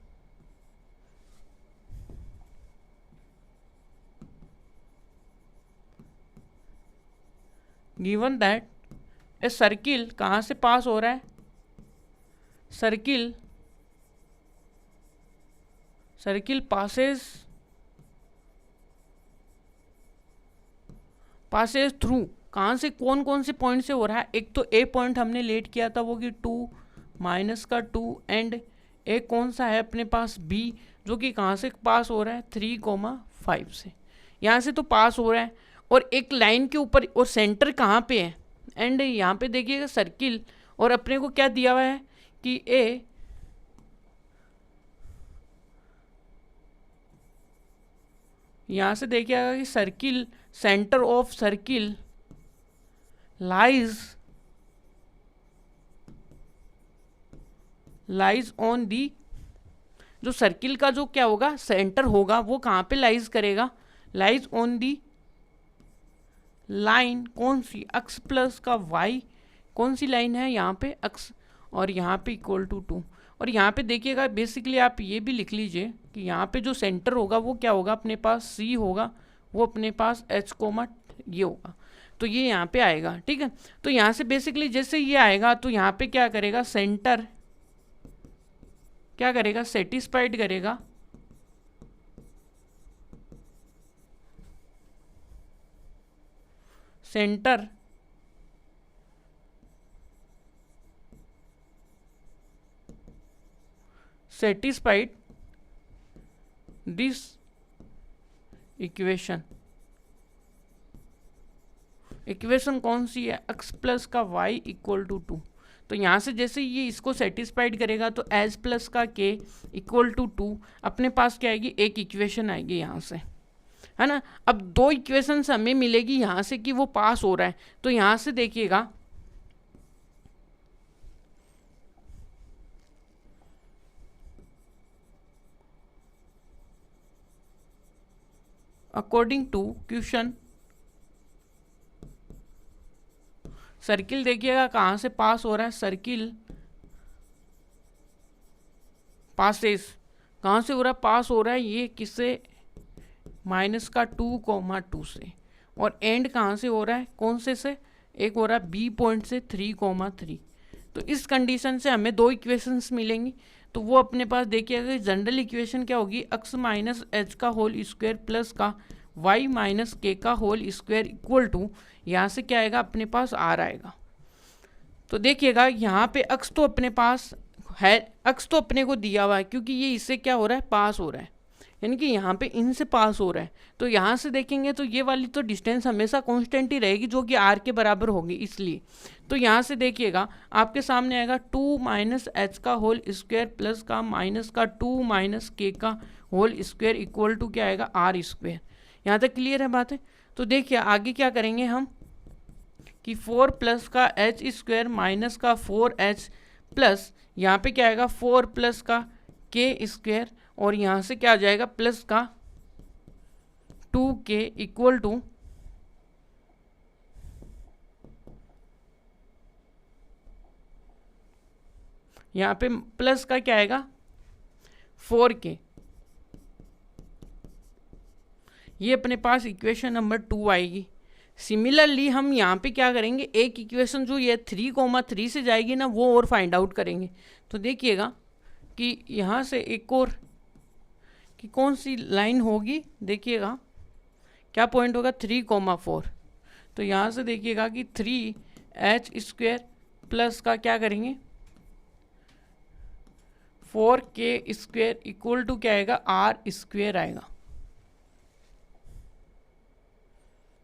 S1: गिवन दैट ए सर्किल कहाँ से पास हो रहा है, सर्किल पासेस थ्रू, कहाँ से, कौन कौन से पॉइंट से हो रहा है। एक तो ए पॉइंट हमने लेट किया था वो कि 2, -2 एंड एक कौन सा है अपने पास बी, जो कि कहाँ से पास हो रहा है, 3, 5 से, यहाँ से तो पास हो रहा है, और एक लाइन के ऊपर, और सेंटर कहाँ पे है, एंड यहाँ पे देखिएगा सर्किल, और अपने को क्या दिया हुआ है कि ए यहाँ से देखिएगा कि circle, centre of circle lies on दी, जो सर्किल का जो क्या होगा, सेंटर होगा, वो कहाँ पे लाइज करेगा, लाइज ऑन दी लाइन, कौन सी, x प्लस का y, कौन सी लाइन है यहाँ पे, x, और यहाँ पे =2। और यहाँ पे देखिएगा बेसिकली आप ये भी लिख लीजिए कि यहाँ पे जो सेंटर होगा वो क्या होगा, अपने पास C होगा, वो अपने पास H, ये होगा। तो ये यहाँ पे आएगा, ठीक है। तो यहाँ से बेसिकली जैसे ये आएगा, तो यहाँ पे क्या करेगा, सेंटर क्या करेगा, सेटिस्फाइड करेगा centre satisfied this equation, equation कौन सी है, x प्लस का y इक्वल टू 2। तो यहाँ से जैसे ये इसको सेटिस्फाइड करेगा तो एच प्लस का k इक्वल टू 2 अपने पास क्या आएगी, एक इक्वेशन आएगी यहाँ से, है ना। अब दो इक्वेशन हमें मिलेगी यहाँ से कि वो पास हो रहा है। तो यहाँ से देखिएगा अकॉर्डिंग टू क्वेश्चन सर्किल देखिएगा कहाँ से पास हो रहा है, सर्किल पासेस कहाँ से हो रहा है, पास हो रहा है ये किससे, माइनस का 2,2 से। और एंड कहाँ से हो रहा है, कौन से एक हो रहा है बी पॉइंट से 3,3। तो इस कंडीशन से हमें दो इक्वेशंस मिलेंगी। तो वो अपने पास देखिएगा जनरल इक्वेशन क्या होगी, x माइनस एच का होल स्क्वायर प्लस का y माइनस के का होल स्क्वायर इक्वल टू, यहाँ से क्या आएगा अपने पास r आएगा। तो देखिएगा यहाँ पे x तो अपने पास है, x तो अपने को दिया हुआ है क्योंकि ये इससे क्या हो रहा है, पास हो रहा है, यानी कि यहाँ पे इनसे पास हो रहा है। तो यहाँ से देखेंगे तो ये वाली तो डिस्टेंस हमेशा कांस्टेंट ही रहेगी जो कि r के बराबर होगी, इसलिए। तो यहाँ से देखिएगा आपके सामने आएगा 2 माइनस एच का होल स्क्वायर प्लस का माइनस का 2 माइनस के का होल स्क्वायर इक्वल टू क्या आएगा, आर स्क्वायर। यहाँ तक क्लियर है बात है। तो देखिए आगे क्या करेंगे हम कि 4 प्लस का एच स्क्वायर माइनस का 4h प्लस यहाँ पे क्या आएगा 4 प्लस का के स्क्वायर और यहाँ से क्या आ जाएगा प्लस का 2k इक्वल टू यहाँ पे प्लस का क्या आएगा 4k। ये अपने पास इक्वेशन नंबर 2 आएगी। सिमिलरली हम यहाँ पे क्या करेंगे, एक इक्वेशन जो ये 3,3 से जाएगी ना वो और फाइंड आउट करेंगे। तो देखिएगा कि यहाँ से एक और कि कौन सी लाइन होगी, देखिएगा क्या पॉइंट होगा 3,4। तो यहाँ से देखिएगा कि 3h स्क्वायर प्लस का क्या करेंगे 4k स्क्वायर इक्वल टू क्या आएगा आर स्क्वायर आएगा।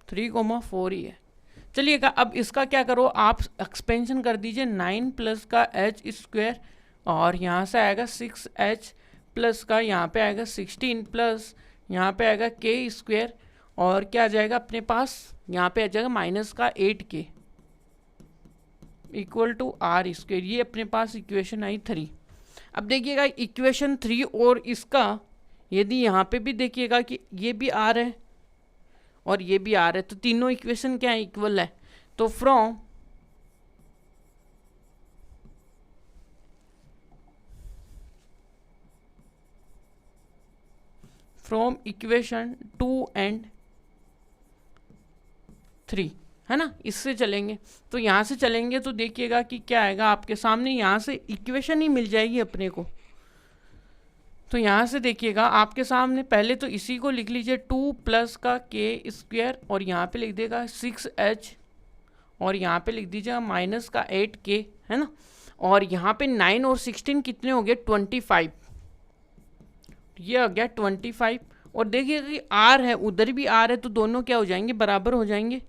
S1: 3,4 ही है। चलिएगा अब इसका क्या करो आप एक्सपेंशन कर दीजिए 9 प्लस का एच स्क्वायर और यहाँ से आएगा 6h प्लस का यहाँ पे आएगा 16 प्लस यहाँ पे आएगा के स्क्वायर और क्या आ जाएगा अपने पास यहाँ पे आ जाएगा माइनस का 8k equal to r square. ये अपने पास इक्वेशन आई 3। अब देखिएगा इक्वेशन 3 और इसका यदि यहाँ पे भी देखिएगा कि ये भी आर है और ये भी आर है तो तीनों इक्वेशन क्या है इक्वल है। तो फ्रॉम इक्वेशन 2 एंड 3 है ना, इससे चलेंगे। तो यहाँ से चलेंगे तो देखिएगा कि क्या आएगा आपके सामने, यहाँ से इक्वेशन ही मिल जाएगी अपने को। तो यहाँ से देखिएगा आपके सामने पहले तो इसी को लिख लीजिए 2 प्लस का के स्क्वायर और यहाँ पे लिख देगा 6h और यहाँ पे लिख दीजिएगा माइनस का 8k है ना। और यहाँ पे 9 और 16 कितने हो गए 25, ये हो गया 25। और देखिएगा कि r है उधर भी r है तो दोनों क्या हो जाएंगे बराबर हो जाएंगे।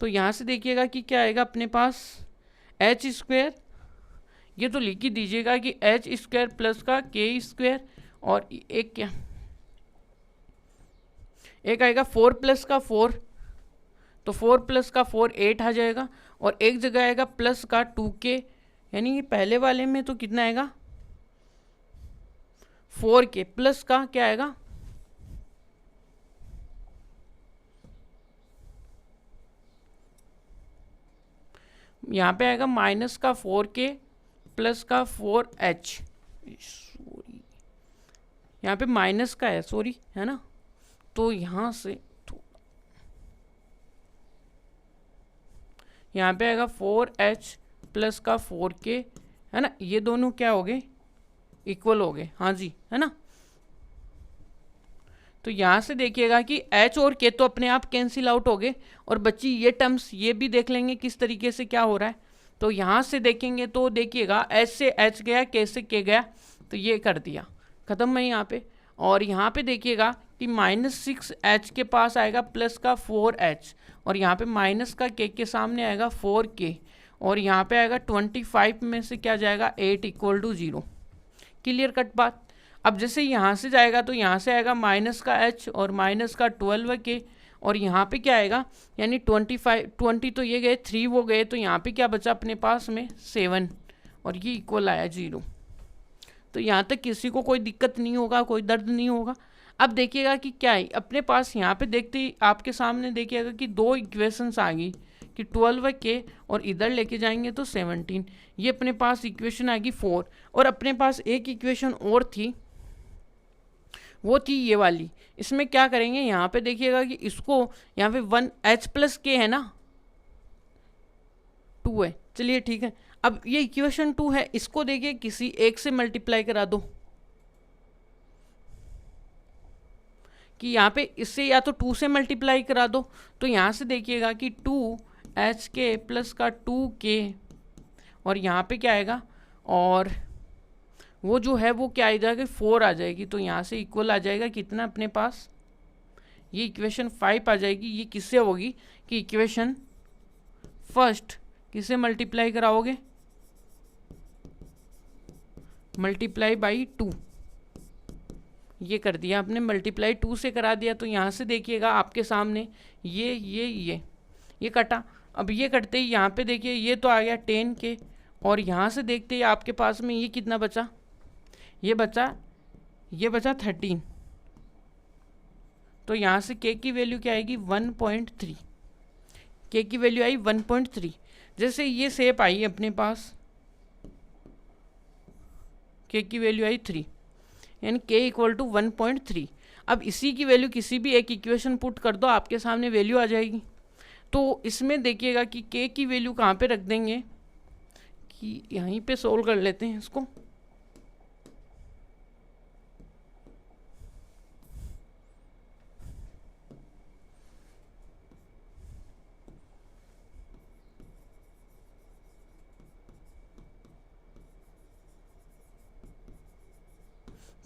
S1: तो यहाँ से देखिएगा कि क्या आएगा अपने पास एच स्क्वायर, ये तो लिख ही दीजिएगा कि एच स्क्वायर प्लस का के स्क्वायर और एक क्या एक आएगा 4 प्लस का 4 तो 4 प्लस का 4 8 आ जाएगा और एक जगह आएगा प्लस का 2k यानी कि पहले वाले में तो कितना आएगा 4k प्लस का क्या आएगा यहाँ पे आएगा माइनस का 4k प्लस का 4h सॉरी यहाँ पे माइनस का है सॉरी है ना। तो यहाँ से यहाँ पे आएगा 4h प्लस का 4k है ना, ये दोनों क्या हो गए इक्वल हो गए, हाँ जी है ना। तो यहाँ से देखिएगा कि h और k तो अपने आप कैंसिल आउट हो गए और बच्ची ये टर्म्स ये भी देख लेंगे किस तरीके से क्या हो रहा है। तो यहाँ से देखेंगे तो देखिएगा h से गया k से k गया तो ये कर दिया ख़त्म है यहाँ पे। और यहाँ पे देखिएगा कि -6h के पास आएगा प्लस का 4h, और यहाँ पे माइनस का के सामने आएगा 4k, और यहाँ पे आएगा 25 में से क्या जाएगा 8 इक्वल टू 0। क्लियर कट बात। अब जैसे यहाँ से जाएगा तो यहाँ से आएगा माइनस का h और माइनस का 12k, और यहाँ पे क्या आएगा, यानी 20 तो ये गए, 3 वो गए, तो यहाँ पे क्या बचा अपने पास में 7, और ये इक्वल आया 0। तो यहाँ तक किसी को कोई दिक्कत नहीं होगा, कोई दर्द नहीं होगा। अब देखिएगा कि क्या है अपने पास, यहाँ पे देखते ही आपके सामने देखिएगा कि दो इक्वेशंस आ गई कि 12k और इधर लेके जाएंगे तो 17, ये अपने पास इक्वेशन आ गई 4। और अपने पास एक इक्वेशन और थी, वो थी ये वाली। इसमें क्या करेंगे, यहाँ पे देखिएगा कि इसको यहाँ पे 1h प्लस के है ना, 2 है, चलिए ठीक है। अब ये इक्वेशन 2 है, इसको देखिए किसी एक से मल्टीप्लाई करा दो, कि यहाँ पे इससे या तो 2 से मल्टीप्लाई करा दो, तो यहाँ से देखिएगा कि 2h प्लस का 2k, और यहाँ पे क्या आएगा, और वो जो है वो क्या आ जाएगा 4 आ जाएगी, तो यहाँ से इक्वल आ जाएगा कितना अपने पास, ये इक्वेशन 5 आ जाएगी। ये किससे होगी कि इक्वेशन फर्स्ट किससे मल्टीप्लाई कराओगे, मल्टीप्लाई बाई 2, ये कर दिया आपने, मल्टीप्लाई 2 से करा दिया। तो यहाँ से देखिएगा आपके सामने ये कटा। अब ये कटते ही यहाँ पे देखिए ये तो आ गया 10k, और यहाँ से देखते ही आपके पास में ये कितना बचा, ये बचा 13। तो यहाँ से k की वैल्यू क्या आएगी 1.3, k की वैल्यू आई 1.3। जैसे ये शेप आई अपने पास, k की वैल्यू आई 3, यानी k इक्वल टू 1.3। अब इसी की वैल्यू किसी भी एक इक्वेशन पुट कर दो, आपके सामने वैल्यू आ जाएगी। तो इसमें देखिएगा कि k की वैल्यू कहाँ पे रख देंगे, कि यहीं पे सोल्व कर लेते हैं इसको।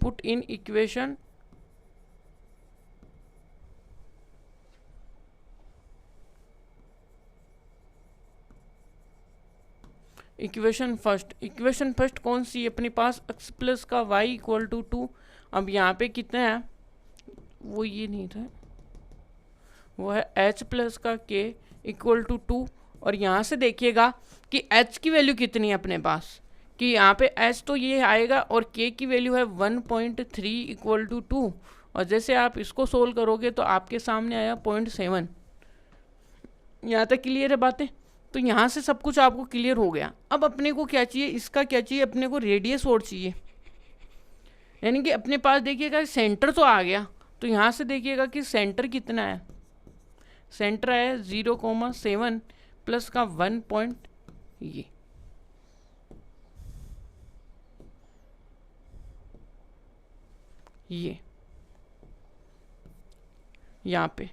S1: पुट इन इक्वेशन फर्स्ट कौन सी है अपने पास, x प्लस का y इक्वल टू 2। अब यहाँ पे कितना है, वो ये नहीं था, वो है h प्लस का k इक्वल टू 2। और यहाँ से देखिएगा कि h की वैल्यू कितनी है अपने पास, कि यहाँ पे h तो ये आएगा, और k की वैल्यू है 1.3 इक्वल टू 2। और जैसे आप इसको सोल्व करोगे तो आपके सामने आया 0.7। यहाँ तक क्लियर है बातें। तो यहाँ से सब कुछ आपको क्लियर हो गया। अब अपने को क्या चाहिए, इसका क्या चाहिए, अपने को रेडियस और चाहिए, यानी कि अपने पास देखिएगा सेंटर तो आ गया। तो यहाँ से देखिएगा कि सेंटर कितना है, सेंटर है 0,7 प्लस का 1 पॉइंट ये यहाँ पे।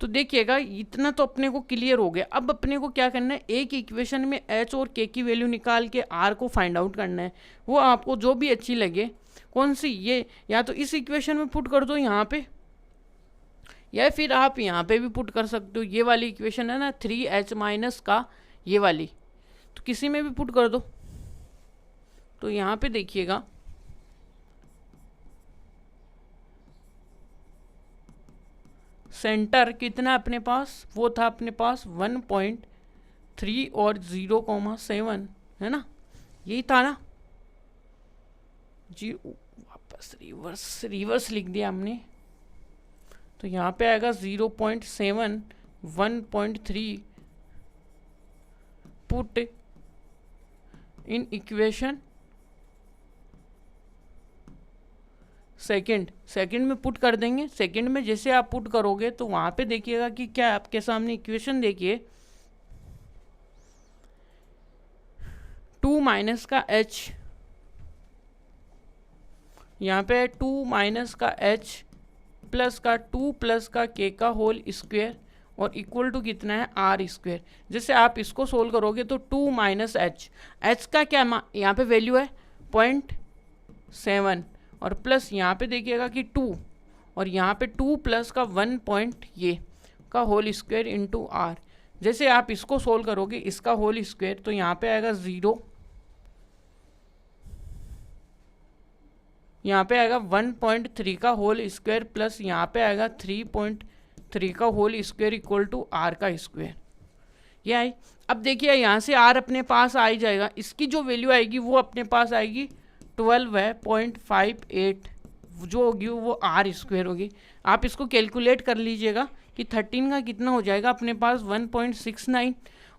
S1: तो देखिएगा इतना तो अपने को क्लियर हो गया। अब अपने को क्या करना है, एक इक्वेशन में h और k की वैल्यू निकाल के r को फाइंड आउट करना है। वो आपको जो भी अच्छी लगे, कौन सी, ये या तो इस इक्वेशन में पुट कर दो यहाँ पे, या फिर आप यहाँ पे भी पुट कर सकते हो। ये वाली इक्वेशन है ना 3h माइनस का ये वाली, तो किसी में भी पुट कर दो। तो यहाँ पे देखिएगा सेंटर कितना अपने पास, वो था अपने पास 1.3 और 0,7 है ना, यही था ना जी। वापस रिवर्स लिख दिया हमने। तो यहाँ पे आएगा 0.7 1.3 पुट इन इक्वेशन सेकंड में पुट कर देंगे। सेकंड में जैसे आप पुट करोगे तो वहाँ पे देखिएगा कि क्या आपके सामने इक्वेशन देखिए 2 माइनस का h, यहाँ पे 2 माइनस का h प्लस का 2 प्लस का k का होल स्क्वायर और इक्वल टू कितना है r स्क्वायर। जैसे आप इसको सोल्व करोगे तो 2 माइनस h का क्या यहाँ पे वैल्यू है 0.7 और प्लस यहाँ पे देखिएगा कि 2 और यहाँ पे 2 प्लस का 1 पॉइंट ये का होल स्क्वायर इंटू आर। जैसे आप इसको सोल्व करोगे इसका होल स्क्वायर, तो यहाँ पे आएगा 0, यहाँ पे आएगा 1.3 का होल स्क्वायर प्लस यहाँ पे आएगा 3.3 का whole square equal to r का स्क्वायर। ये आई। अब देखिए यहाँ से आर अपने पास आ ही जाएगा, इसकी जो वैल्यू आएगी वो अपने पास आएगी 12.58 जो होगी वो आर स्क्वायर होगी। आप इसको कैलकुलेट कर लीजिएगा कि 13 का कितना हो जाएगा अपने पास 1.69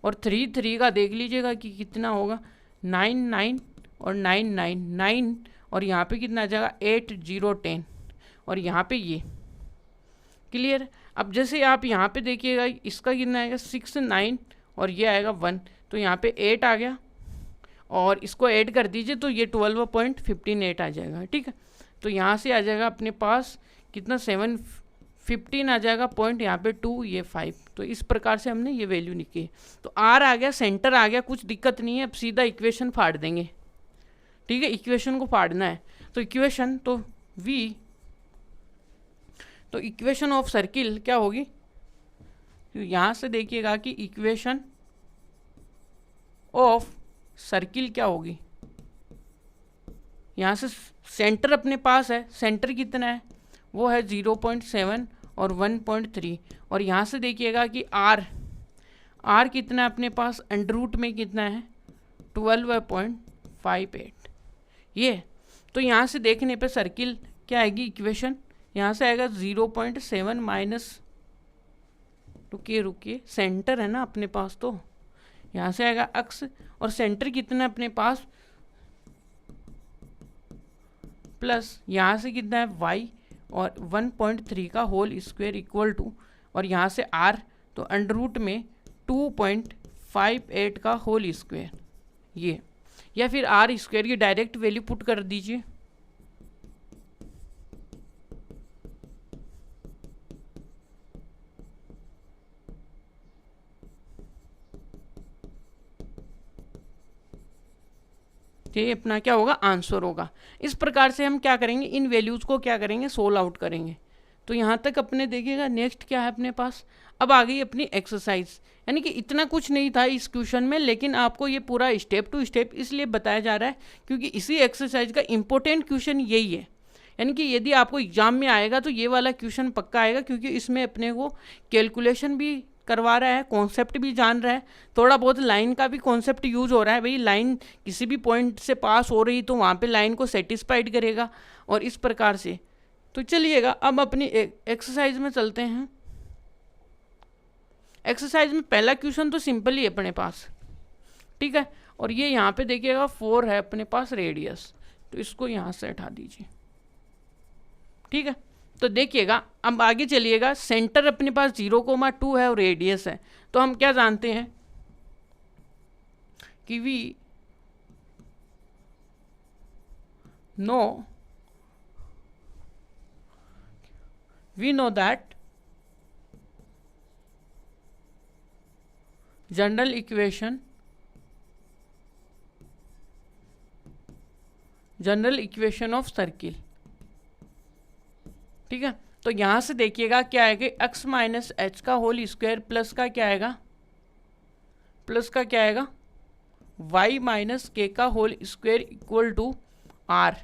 S1: और 3 का देख लीजिएगा कि कितना होगा 9 और 9 और यहाँ पे कितना आ जाएगा 8 0 10 और यहाँ पे ये क्लियर। अब जैसे आप यहाँ पे देखिएगा इसका कितना आएगा 6 9 और ये आएगा 1, तो यहाँ पे 8 आ गया और इसको ऐड कर दीजिए तो ये 12.58 आ जाएगा। ठीक है, तो यहाँ से आ जाएगा अपने पास कितना 715 आ जाएगा पॉइंट, यहाँ पे 2 ये 5। तो इस प्रकार से हमने ये वैल्यू निकाली। तो आर आ गया, सेंटर आ गया, कुछ दिक्कत नहीं है। अब सीधा इक्वेशन फाड़ देंगे। ठीक है, इक्वेशन को फाड़ना है। तो इक्वेशन तो v, तो इक्वेशन ऑफ सर्किल क्या होगी, यहाँ से देखिएगा कि इक्वेशन ऑफ सर्किल क्या होगी। यहाँ से सेंटर अपने पास है, सेंटर कितना है वो है 0.7 और 1.3 और यहाँ से देखिएगा कि आर कितना है अपने अंडर रूट में कितना है 12.58 ये। तो यहाँ से देखने पे सर्किल क्या आएगी इक्वेशन, यहाँ से आएगा 0.7 माइनस, रुकिए सेंटर है ना अपने पास, तो यहाँ से आएगा अक्स और सेंटर कितना है अपने पास प्लस यहाँ से कितना है y और 1.3 का होल स्क्वायर इक्वल टू और यहाँ से r, तो अंडर रूट में 2.58 का होल स्क्वायर ये, या फिर आर स्क्वायर की डायरेक्ट वैल्यू पुट कर दीजिए। ये अपना क्या होगा आंसर होगा। इस प्रकार से हम क्या करेंगे, इन वैल्यूज़ को क्या करेंगे सोल्व आउट करेंगे। तो यहाँ तक अपने देखिएगा। नेक्स्ट क्या है अपने पास, अब आ गई अपनी एक्सरसाइज। यानी कि इतना कुछ नहीं था इस क्वेश्चन में, लेकिन आपको ये पूरा स्टेप टू स्टेप इसलिए बताया जा रहा है क्योंकि इसी एक्सरसाइज का इंपॉर्टेंट क्वेश्चन यही है। यानी कि यदि आपको एग्जाम में आएगा तो ये वाला क्वेश्चन पक्का आएगा, क्योंकि इसमें अपने को कैलकुलेशन भी करवा रहा है, कॉन्सेप्ट भी जान रहा है, थोड़ा बहुत लाइन का भी कॉन्सेप्ट यूज हो रहा है। भाई लाइन किसी भी पॉइंट से पास हो रही तो वहाँ पे लाइन को सेटिस्फाइड करेगा और इस प्रकार से। तो चलिएगा अब अपनी एक्सरसाइज में चलते हैं। एक्सरसाइज में पहला क्वेश्चन तो सिंपल ही है अपने पास, ठीक है। और ये यहाँ पे देखिएगा 4 है अपने पास रेडियस, तो इसको यहाँ से हटा दीजिए, ठीक है। तो देखिएगा अब आगे चलिएगा। सेंटर अपने पास 0,2 है और रेडियस है, तो हम क्या जानते हैं कि we know that general equation of circle, ठीक है। तो यहाँ से देखिएगा क्या आएगा x माइनस एच का होल स्क्वायर प्लस का क्या आएगा y माइनस के का whole square equal to r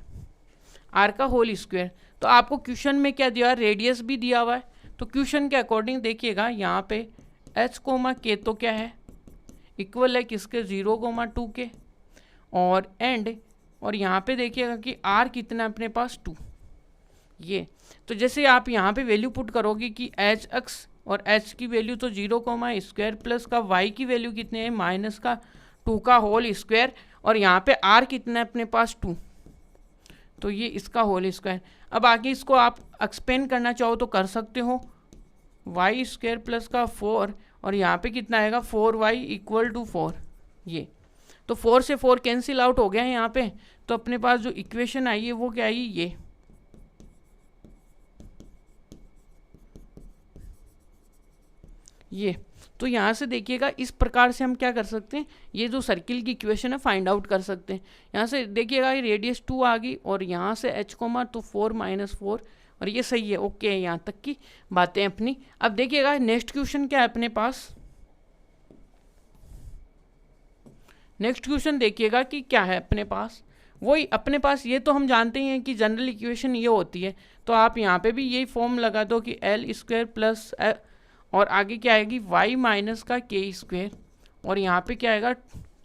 S1: का होल स्क्वायर। तो आपको क्वेश्चन में क्या दिया है, रेडियस भी दिया हुआ है। तो क्वेश्चन के अकॉर्डिंग देखिएगा यहाँ पे h कोमा के तो क्या है इक्वल है किसके 0,2 के और एंड, और यहाँ पे देखिएगा कि r कितना अपने पास 2 ये। तो जैसे आप यहाँ पे वैल्यू पुट करोगे कि एच एक्स और एच की वैल्यू तो 0,2 प्लस का y की वैल्यू कितने है माइनस का 2 का होल स्क्वायर और यहाँ पे r कितना है अपने पास 2, तो ये इसका होल स्क्वायर। अब आगे इसको आप एक्सपेंड करना चाहो तो कर सकते हो, y स्क्वायर प्लस का 4 और यहाँ पे कितना आएगा 4y इक्वल टू 4 ये। तो 4 से 4 कैंसिल आउट हो गया है यहाँ पे। तो अपने पास जो इक्वेशन आई है वो क्या आई ये। तो यहाँ से देखिएगा इस प्रकार से हम क्या कर सकते हैं, ये जो सर्किल की इक्वेशन है फाइंड आउट कर सकते हैं। यहाँ से देखिएगा ये रेडियस 2 आ गई और यहाँ से h कोमा तो 4 माइनस 4 और ये सही है, ओके है, यहाँ तक की बातें अपनी। अब देखिएगा नेक्स्ट क्वेश्चन क्या है अपने पास। नेक्स्ट क्वेश्चन देखिएगा कि क्या है अपने पास। वही अपने पास, ये तो हम जानते ही हैं कि जनरल इक्वेशन ये होती है, तो आप यहाँ पे भी यही फॉर्म लगा दो कि एल स्क्वायर प्लस और आगे क्या आएगी वाई माइनस का के स्क्वायर, और यहाँ पे क्या आएगा,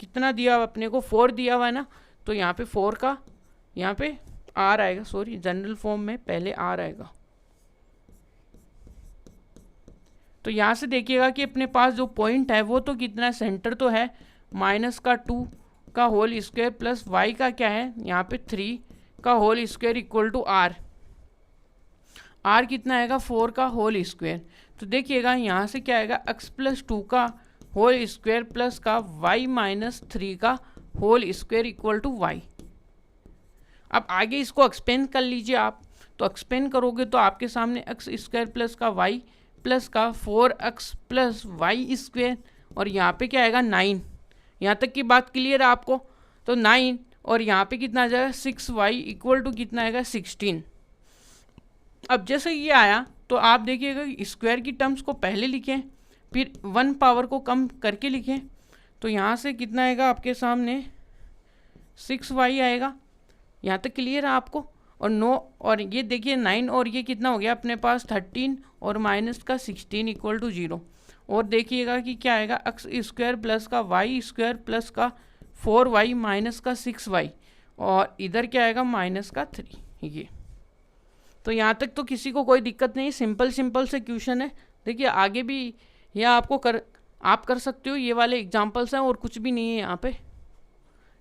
S1: कितना दिया हुआ अपने को 4 दिया हुआ है ना, तो यहाँ पे 4 का यहाँ पे आर आएगा, सॉरी जनरल फॉर्म में पहले आर आएगा। तो यहाँ से देखिएगा कि अपने पास जो पॉइंट है वो तो कितना है, सेंटर तो है माइनस का 2 का होल स्क्वायर प्लस वाई का क्या है यहाँ पे 3 का whole square equal to r. R कितना आएगा 4 का होल स्क्वायर। तो देखिएगा यहाँ से क्या आएगा x प्लस 2 का होल स्क्वायर प्लस का y माइनस 3 का whole square equal to y. अब आगे इसको एक्सपेंड कर लीजिए आप, तो एक्सपेंड करोगे तो आपके सामने x स्क्वायर प्लस का y प्लस का 4x प्लस वाई स्क्वायर, और यहाँ पे क्या आएगा 9। यहाँ तक की बात क्लियर है आपको। तो 9 और यहाँ पे कितना आ जाएगा 6y इक्वल टू कितना आएगा 16। अब जैसे ये आया तो आप देखिएगा स्क्वायर की टर्म्स को पहले लिखें, फिर 1 पावर को कम करके लिखें, तो यहाँ से कितना आएगा आपके सामने 6y आएगा। यहाँ तक क्लियर है आपको। और 9 और ये देखिए 9 और ये कितना हो गया अपने पास 13 और माइनस का 16 इक्वल टू 0। और देखिएगा कि क्या आएगा x स्क्वायर प्लस का वाई स्क्वायर प्लस का 4y माइनस का 6y, और इधर क्या आएगा माइनस का 3। ये तो यहाँ तक तो किसी को कोई दिक्कत नहीं, सिंपल से क्वेश्चन है। देखिए आगे भी यह आपको आप कर सकते हो, ये वाले एग्जांपल्स हैं और कुछ भी नहीं है यहाँ पे,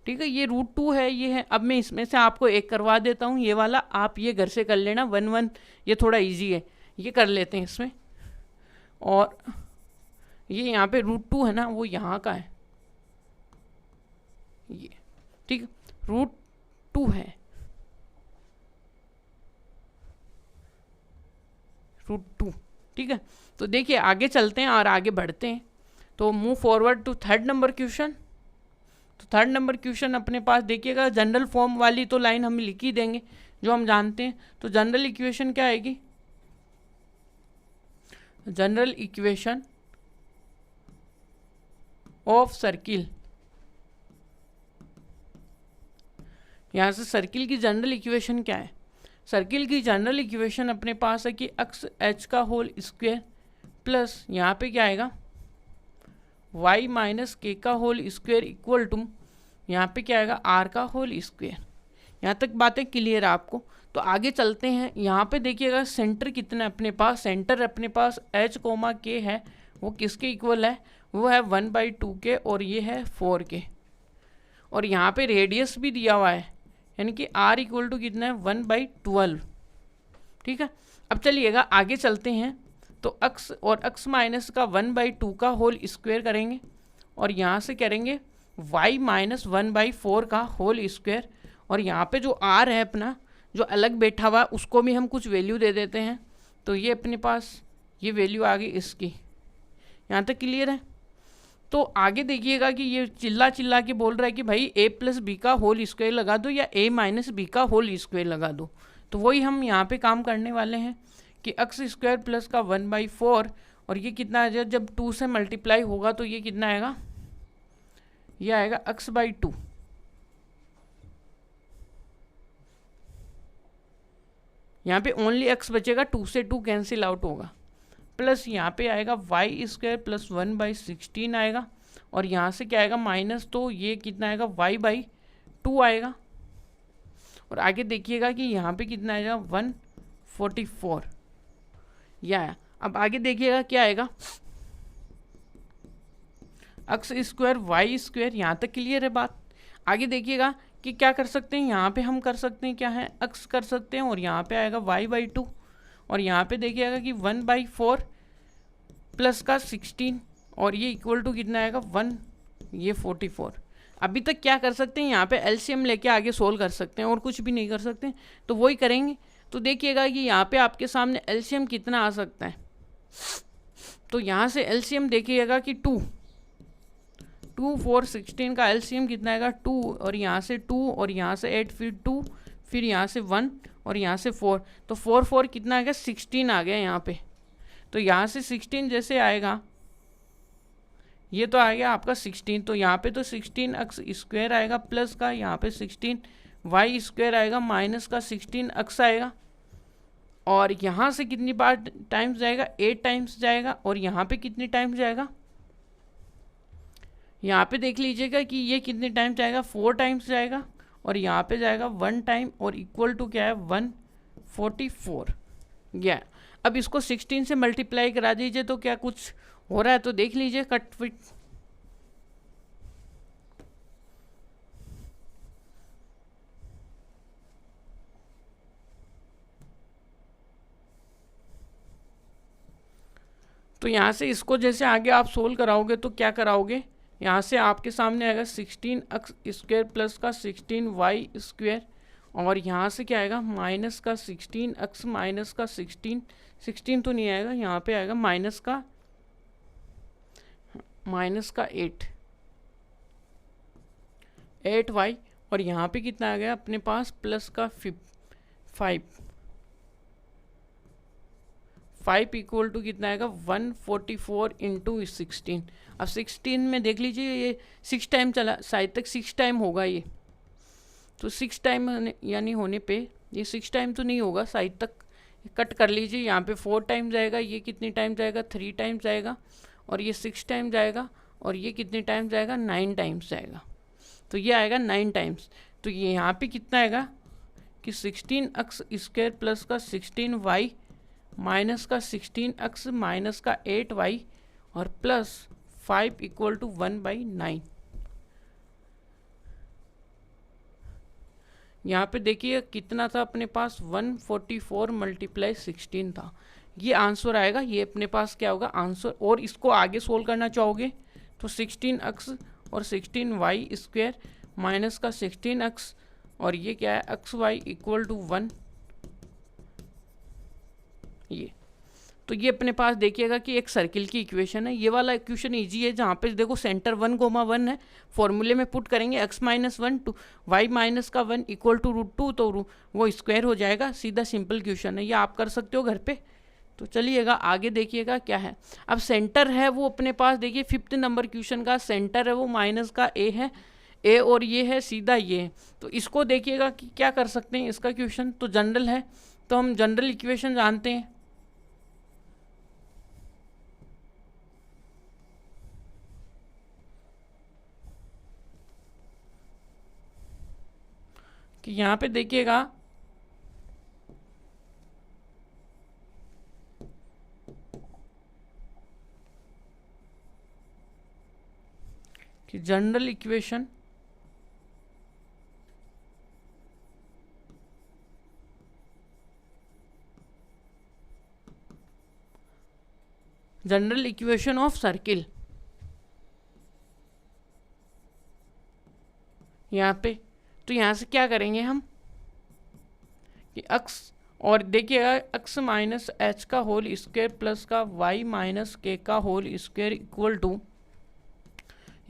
S1: ठीक है। ये √2 है, ये है। अब मैं इसमें से आपको एक करवा देता हूँ, ये वाला आप ये घर से कर लेना 1 ये थोड़ा इजी है, ये कर लेते हैं इसमें। और ये यहाँ पे √2 है ना, वो यहाँ का है ये, ठीक √2 है, √2, ठीक है। तो देखिए आगे चलते हैं और आगे बढ़ते हैं। तो move forward to 3rd number question. तो 3rd नंबर क्वेश्चन अपने पास देखिएगा, जनरल फॉर्म वाली तो लाइन हम लिख ही देंगे जो हम जानते हैं। तो जनरल इक्वेशन क्या आएगी, जनरल इक्वेशन ऑफ सर्किल। यहाँ से सर्किल की जनरल इक्वेशन क्या है, सर्किल की जनरल इक्वेशन अपने पास है कि x h का होल स्क्वायर प्लस यहाँ पे क्या आएगा y माइनस के का होल स्क्वायर इक्वल टू यहाँ पे क्या आएगा r का होल स्क्वायर। यहाँ तक बातें क्लियर है आपको। तो आगे चलते हैं। यहाँ पे देखिएगा सेंटर कितना है अपने पास, सेंटर अपने पास h कोमा k है, वो किसके इक्वल है, वो है 1/2 के, और ये है 4 के। और यहाँ पे रेडियस भी दिया हुआ है, यानी कि r इक्वल टू कितना है 1/12, ठीक है। अब चलिएगा आगे चलते हैं। तो x और x माइनस का 1/2 का होल स्क्वायर करेंगे, और यहाँ से करेंगे y माइनस 1/4 का होल स्क्वायर, और यहाँ पे जो r है अपना जो अलग बैठा हुआ उसको भी हम कुछ वैल्यू दे देते हैं। तो ये अपने पास ये वैल्यू आ गई इसकी। यहाँ तक क्लियर है। तो आगे देखिएगा कि ये चिल्ला के बोल रहा है कि भाई a प्लस बी का होल स्क्वायर लगा दो या a माइनस बी का होल स्क्वायर लगा दो। तो वही हम यहाँ पे काम करने वाले हैं कि x स्क्वायर प्लस का 1/4, और ये कितना आ जाए जब 2 से मल्टीप्लाई होगा तो ये कितना आएगा, ये आएगा x/2। यहाँ पे ओनली x बचेगा, 2 से 2 कैंसिल आउट होगा, प्लस यहाँ पे आएगा y स्क्वायर प्लस 1/16 आएगा, और यहाँ से क्या आएगा माइनस, तो ये कितना आएगा y/2 आएगा। और आगे देखिएगा कि यहाँ पे कितना आएगा 144 या। अब आगे देखिएगा क्या आएगा x स्क्वायर वाई स्क्वायर। यहाँ तक क्लियर है बात। आगे देखिएगा कि क्या कर सकते हैं, यहाँ पे हम कर सकते हैं क्या है x कर सकते हैं, और यहाँ पे आएगा y/2, और यहाँ पे देखिएगा कि 1/4 प्लस का 16, और ये इक्वल टू कितना आएगा 1, ये 44। अभी तक क्या कर सकते हैं, यहाँ पे एलसीएम लेके आगे सोल्व कर सकते हैं और कुछ भी नहीं कर सकते, तो वही करेंगे। तो देखिएगा कि यहाँ पे आपके सामने एलसीएम कितना आ सकता है। तो यहाँ से एलसीएम देखिएगा कि 2 4 16 का एलसीएम कितना आएगा 2, और यहाँ से 2 और यहाँ से 8, फिर 2, फिर यहाँ से 1, और यहाँ से 4, तो 4 4 कितना आ गया 16 आ गया यहाँ पे। तो यहाँ से 16 जैसे आएगा, ये तो आ गया आपका 16, तो यहाँ पे तो 16 अक्स स्क्वायर आएगा प्लस का, यहाँ पे 16 वाई स्क्वायर आएगा माइनस का 16 अक्स आएगा। और यहाँ से कितनी बार टाइम्स जाएगा 8 टाइम्स जाएगा। और यहाँ पे कितनी टाइम्स जाएगा, यहाँ पे देख लीजिएगा कि ये कितने टाइम्स जाएगा 4 टाइम्स जाएगा। और यहाँ पे जाएगा 1 टाइम और इक्वल टू क्या है 144 गया। अब इसको 16 से मल्टीप्लाई करा दीजिए तो क्या कुछ हो रहा है तो देख लीजिए कट फिट। तो यहाँ से इसको जैसे आगे आप सोल्व कराओगे तो क्या कराओगे, यहाँ से आपके सामने आएगा 16 एक्स स्क्वायर प्लस का 16 वाई स्क्वायर। और यहाँ से क्या आएगा माइनस का 16 एक्स माइनस का 16 तो नहीं आएगा, यहाँ पे आएगा माइनस का 8 वाई। और यहाँ पे कितना आ गया अपने पास प्लस का 5 इक्वल टू कितना आएगा 144 इंटू 16। अब 16 में देख लीजिए ये 6 टाइम चला, शायद तक 6 टाइम होगा ये, तो 6 टाइम यानी होने पे ये 6 टाइम तो नहीं होगा शायद तक, कट कर लीजिए। यहाँ पे 4 टाइम जाएगा, ये कितनी टाइम जाएगा 3 टाइम जाएगा, और ये 6 टाइम जाएगा, और ये कितने टाइम जाएगा 9 टाइम्स जाएगा। तो ये आएगा 9 टाइम्स। तो ये यहाँ पे कितना आएगा कि 16 एक्स स्क्वायर प्लस का 16 वाई माइनस का 16 एक्स माइनस का 8 वाई और प्लस 5 इक्वल टू 1/9। यहाँ पे देखिए कितना था अपने पास 144 मल्टीप्लाई 16 था, ये आंसर आएगा। ये अपने पास क्या होगा आंसर। और इसको आगे सोल्व करना चाहोगे तो 16 एक्स और 16 वाई स्क्वायर माइनस का 16 एक्स और ये क्या है एक्स वाई इक्वल टू 1। ये तो ये अपने पास देखिएगा कि एक सर्किल की इक्वेशन है। ये वाला इक्वेशन इजी है, जहाँ पे देखो सेंटर 1,1 है, फॉर्मूले में पुट करेंगे x-1 to y-1 equal to √2, तो वो स्क्वायर हो जाएगा। सीधा सिंपल क्वेश्चन है, ये आप कर सकते हो घर पे। तो चलिएगा आगे देखिएगा क्या है। अब सेंटर है वो अपने पास देखिए 5th नंबर क्वेश्चन का सेंटर है वो माइनस का a है, a और ये है सीधा ये है। तो इसको देखिएगा कि क्या कर सकते हैं इसका क्वेश्चन, तो जनरल है तो हम जनरल इक्वेशन जानते हैं कि यहाँ पे देखिएगा कि जनरल इक्वेशन ऑफ सर्किल, यहाँ पे तो यहाँ से क्या करेंगे हम कि x और देखिएगा x माइनस एच का होल स्क्वायर प्लस का y माइनस के का होल स्क्वायर इक्वल टू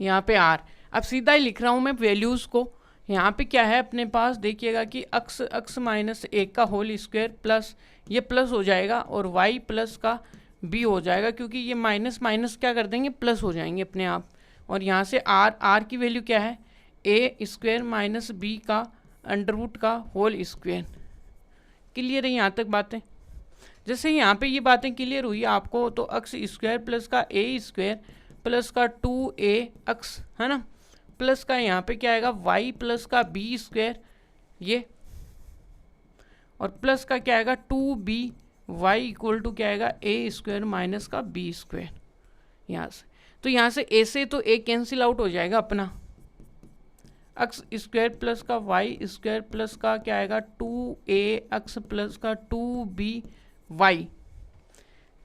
S1: यहाँ पे r। अब सीधा ही लिख रहा हूँ मैं वैल्यूज़ को। यहाँ पे क्या है अपने पास देखिएगा कि x माइनस ए का होल स्क्वायर प्लस ये प्लस हो जाएगा और y प्लस का b हो जाएगा, क्योंकि ये माइनस माइनस क्या कर देंगे प्लस हो जाएंगे अपने आप। और यहाँ से r की वैल्यू क्या है a स्क्वायर माइनस बी का अंडरवुड का होल स्क्वायर। क्लियर है यहाँ तक बातें। जैसे यहाँ पे ये बातें क्लियर हुई आपको तो एक्स स्क्वायर प्लस का a स्क्वायर प्लस का 2ax है ना, प्लस का यहाँ पे क्या आएगा y प्लस का b स्क्वायर ये, और प्लस का क्या आएगा 2by इक्वल टू क्या आएगा a स्क्वायर माइनस का b स्क्वायर। यहाँ से तो यहाँ से a से तो a कैंसिल आउट हो जाएगा अपना, एक्स स्क्वायर प्लस का वाई स्क्वायर प्लस का क्या आएगा 2ax प्लस का 2by।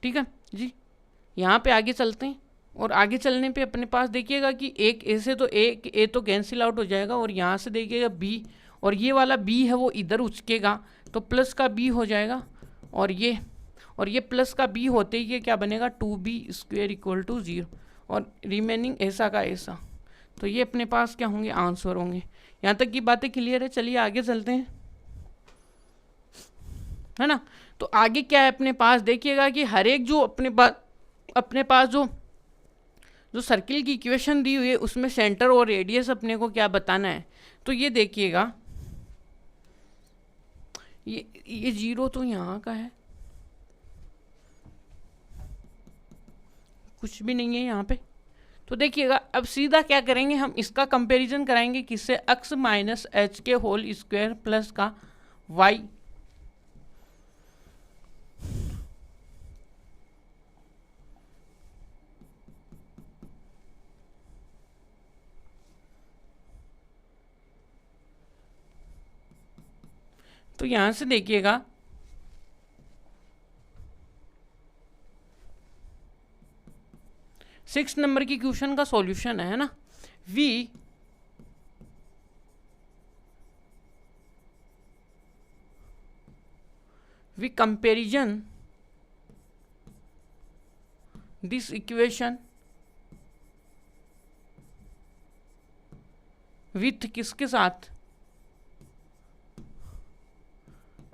S1: ठीक है जी, यहाँ पे आगे चलते हैं। और आगे चलने पे अपने पास देखिएगा कि एक ए से तो ए तो कैंसिल आउट हो जाएगा, और यहाँ से देखिएगा बी और ये वाला बी है वो इधर उचकेगा तो प्लस का बी हो जाएगा, और ये प्लस का बी होते ही ये क्या बनेगा 2b स्क्वायर इक्वल टू 0, और रिमेनिंग ऐसा का ऐसा। तो ये अपने पास क्या होंगे आंसर होंगे। यहाँ तक की बातें क्लियर है, चलिए आगे चलते हैं। है ना। तो आगे क्या है अपने पास, देखिएगा कि हर एक जो अपने पास जो सर्किल की इक्वेशन दी हुई है उसमें सेंटर और रेडियस अपने को क्या बताना है। तो ये देखिएगा, ये जीरो तो यहाँ का है, कुछ भी नहीं है यहाँ पे। तो देखिएगा अब सीधा क्या करेंगे, हम इसका कंपैरिजन कराएंगे किससे, x माइनस एच के होल स्क्वायर प्लस का y। तो यहां से देखिएगा सिक्स नंबर की क्वेश्चन का सॉल्यूशन है ना। we comparison this equation with किसके साथ,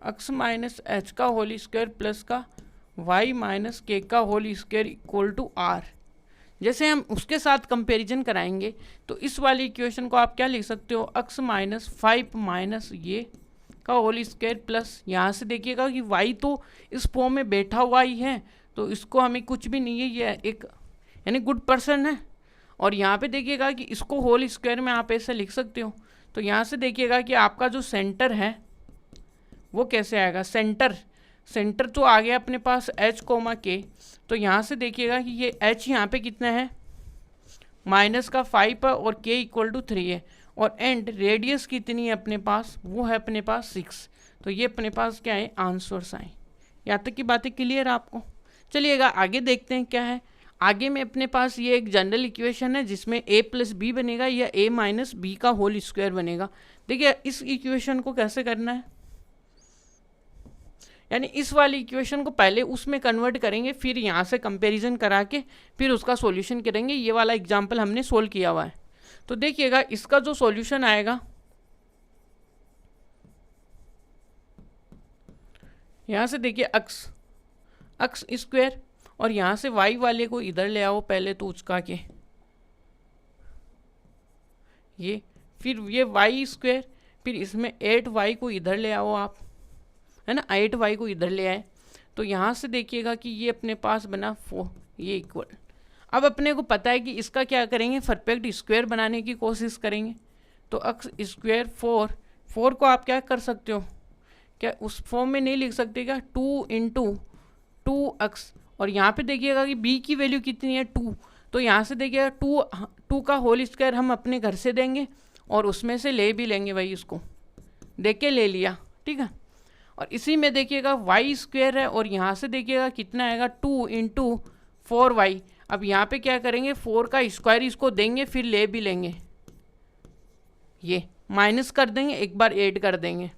S1: x माइनस एच का होल स्क्वायर प्लस का y माइनस के का whole square equal to r। जैसे हम उसके साथ कंपैरिजन कराएंगे तो इस वाली इक्वेशन को आप क्या लिख सकते हो, x माइनस 5 माइनस ये का होल स्क्वायर प्लस, यहाँ से देखिएगा कि y तो इस फॉर्म में बैठा हुआ ही है, तो इसको हमें कुछ भी नहीं है, ये एक यानी गुड पर्सन है। और यहाँ पे देखिएगा कि इसको होल स्क्वायर में आप ऐसे लिख सकते हो। तो यहाँ से देखिएगा कि आपका जो सेंटर है वो कैसे आएगा, सेंटर तो आ गया अपने पास h कोमा के। तो यहाँ से देखिएगा कि ये h यहाँ पे कितना है, माइनस का 5 है और k इक्वल टू 3 है, और एंड रेडियस कितनी है अपने पास, वो है अपने पास 6। तो ये अपने पास क्या है, आंसर्स आए। यहाँ तक की बातें क्लियर आपको। चलिएगा आगे देखते हैं क्या है। आगे में अपने पास ये एक जनरल इक्वेशन है जिसमें a प्लस बी बनेगा या a माइनस बी का होल स्क्वायर बनेगा। देखिए इस इक्वेशन को कैसे करना है, यानी इस वाली इक्वेशन को पहले उसमें कन्वर्ट करेंगे, फिर यहाँ से कंपैरिजन करा के फिर उसका सॉल्यूशन करेंगे। ये वाला एग्जांपल हमने सोल्व किया हुआ है। तो देखिएगा इसका जो सॉल्यूशन आएगा, यहाँ से देखिए एक्स स्क्वायर, और यहाँ से y वाले को इधर ले आओ पहले तो उचका के, ये फिर ये y स्क्वायर, फिर इसमें 8y को इधर ले आओ आप, है ना, 8y को इधर ले आए। तो यहाँ से देखिएगा कि ये अपने पास बना 4, ये इक्वल। अब अपने को पता है कि इसका क्या करेंगे, परफेक्ट स्क्वायर बनाने की कोशिश करेंगे। तो एक्स स्क्वायर 4 को आप क्या कर सकते हो, क्या उस फॉर्म में नहीं लिख सकते क्या, 2 इंटू 2x, और यहाँ पे देखिएगा कि b की वैल्यू कितनी है 2। तो यहाँ से देखिएगा 2 का होल स्क्वायर हम अपने घर से देंगे और उसमें से ले भी लेंगे, भाई इसको देख के ले लिया, ठीक है। और इसी में देखिएगा y स्क्वायर है, और यहाँ से देखिएगा कितना आएगा 2 इंटू 4y। अब यहाँ पे क्या करेंगे, 4 का स्क्वायर इसको देंगे फिर ले भी लेंगे, ये माइनस कर देंगे, एक बार ऐड कर देंगे,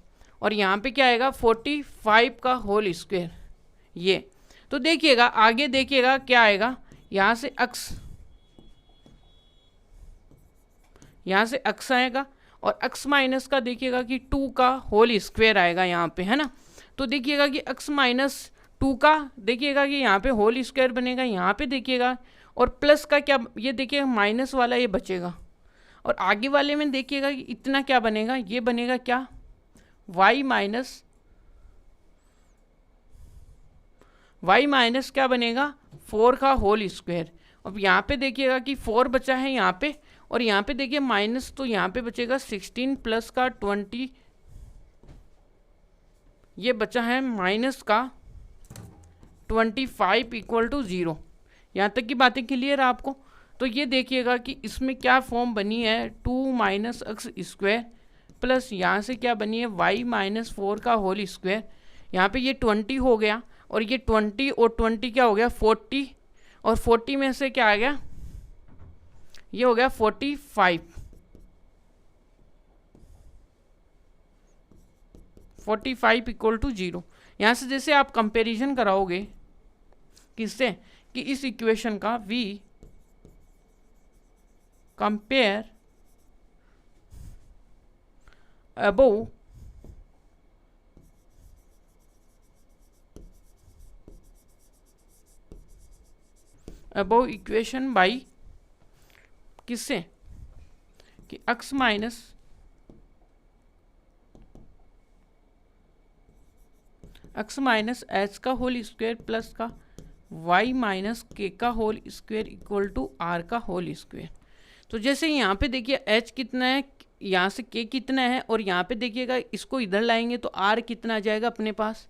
S1: और यहाँ पे क्या आएगा 45 का होल स्क्वायर ये। तो देखिएगा आगे देखिएगा क्या आएगा, यहाँ से x आएगा, और x माइनस का देखिएगा कि 2 का होल स्क्वायर आएगा यहाँ पे, है ना। तो देखिएगा कि x माइनस 2 का देखिएगा कि यहाँ पे होल स्क्वायर बनेगा, यहाँ पे देखिएगा, और प्लस का क्या, ये देखिएगा माइनस वाला ये बचेगा, और आगे वाले में देखिएगा कि इतना क्या बनेगा, ये बनेगा क्या, y माइनस क्या बनेगा 4 का होल स्क्वायर। अब यहाँ पे देखिएगा कि 4 बचा है यहाँ पे, और यहाँ पे देखिए माइनस, तो यहाँ पे बचेगा 16 प्लस का 20, ये बचा है माइनस का 25 इक्वल टू 0। यहाँ तक की बातें क्लियर है आपको। तो ये देखिएगा कि इसमें क्या फॉर्म बनी है, 2 माइनस एक्स स्क्वायर प्लस यहाँ से क्या बनी है y माइनस 4 का होल स्क्वायर। यहाँ पे ये 20 हो गया, और ये 20 और 20 क्या हो गया 40, और 40 में से क्या आ गया, ये हो गया 45 इक्वल टू 0। यहाँ से जैसे आप कंपैरिजन कराओगे किससे, कि इस इक्वेशन का v compare above above equation by किससे कि x माइनस एच का होल स्क्वायर प्लस का y माइनस के का whole square equal to r का होल स्क्वायर। तो जैसे यहाँ पे देखिए h कितना है, यहाँ से k कितना है, और यहाँ पे देखिएगा इसको इधर लाएंगे तो r कितना आ जाएगा अपने पास।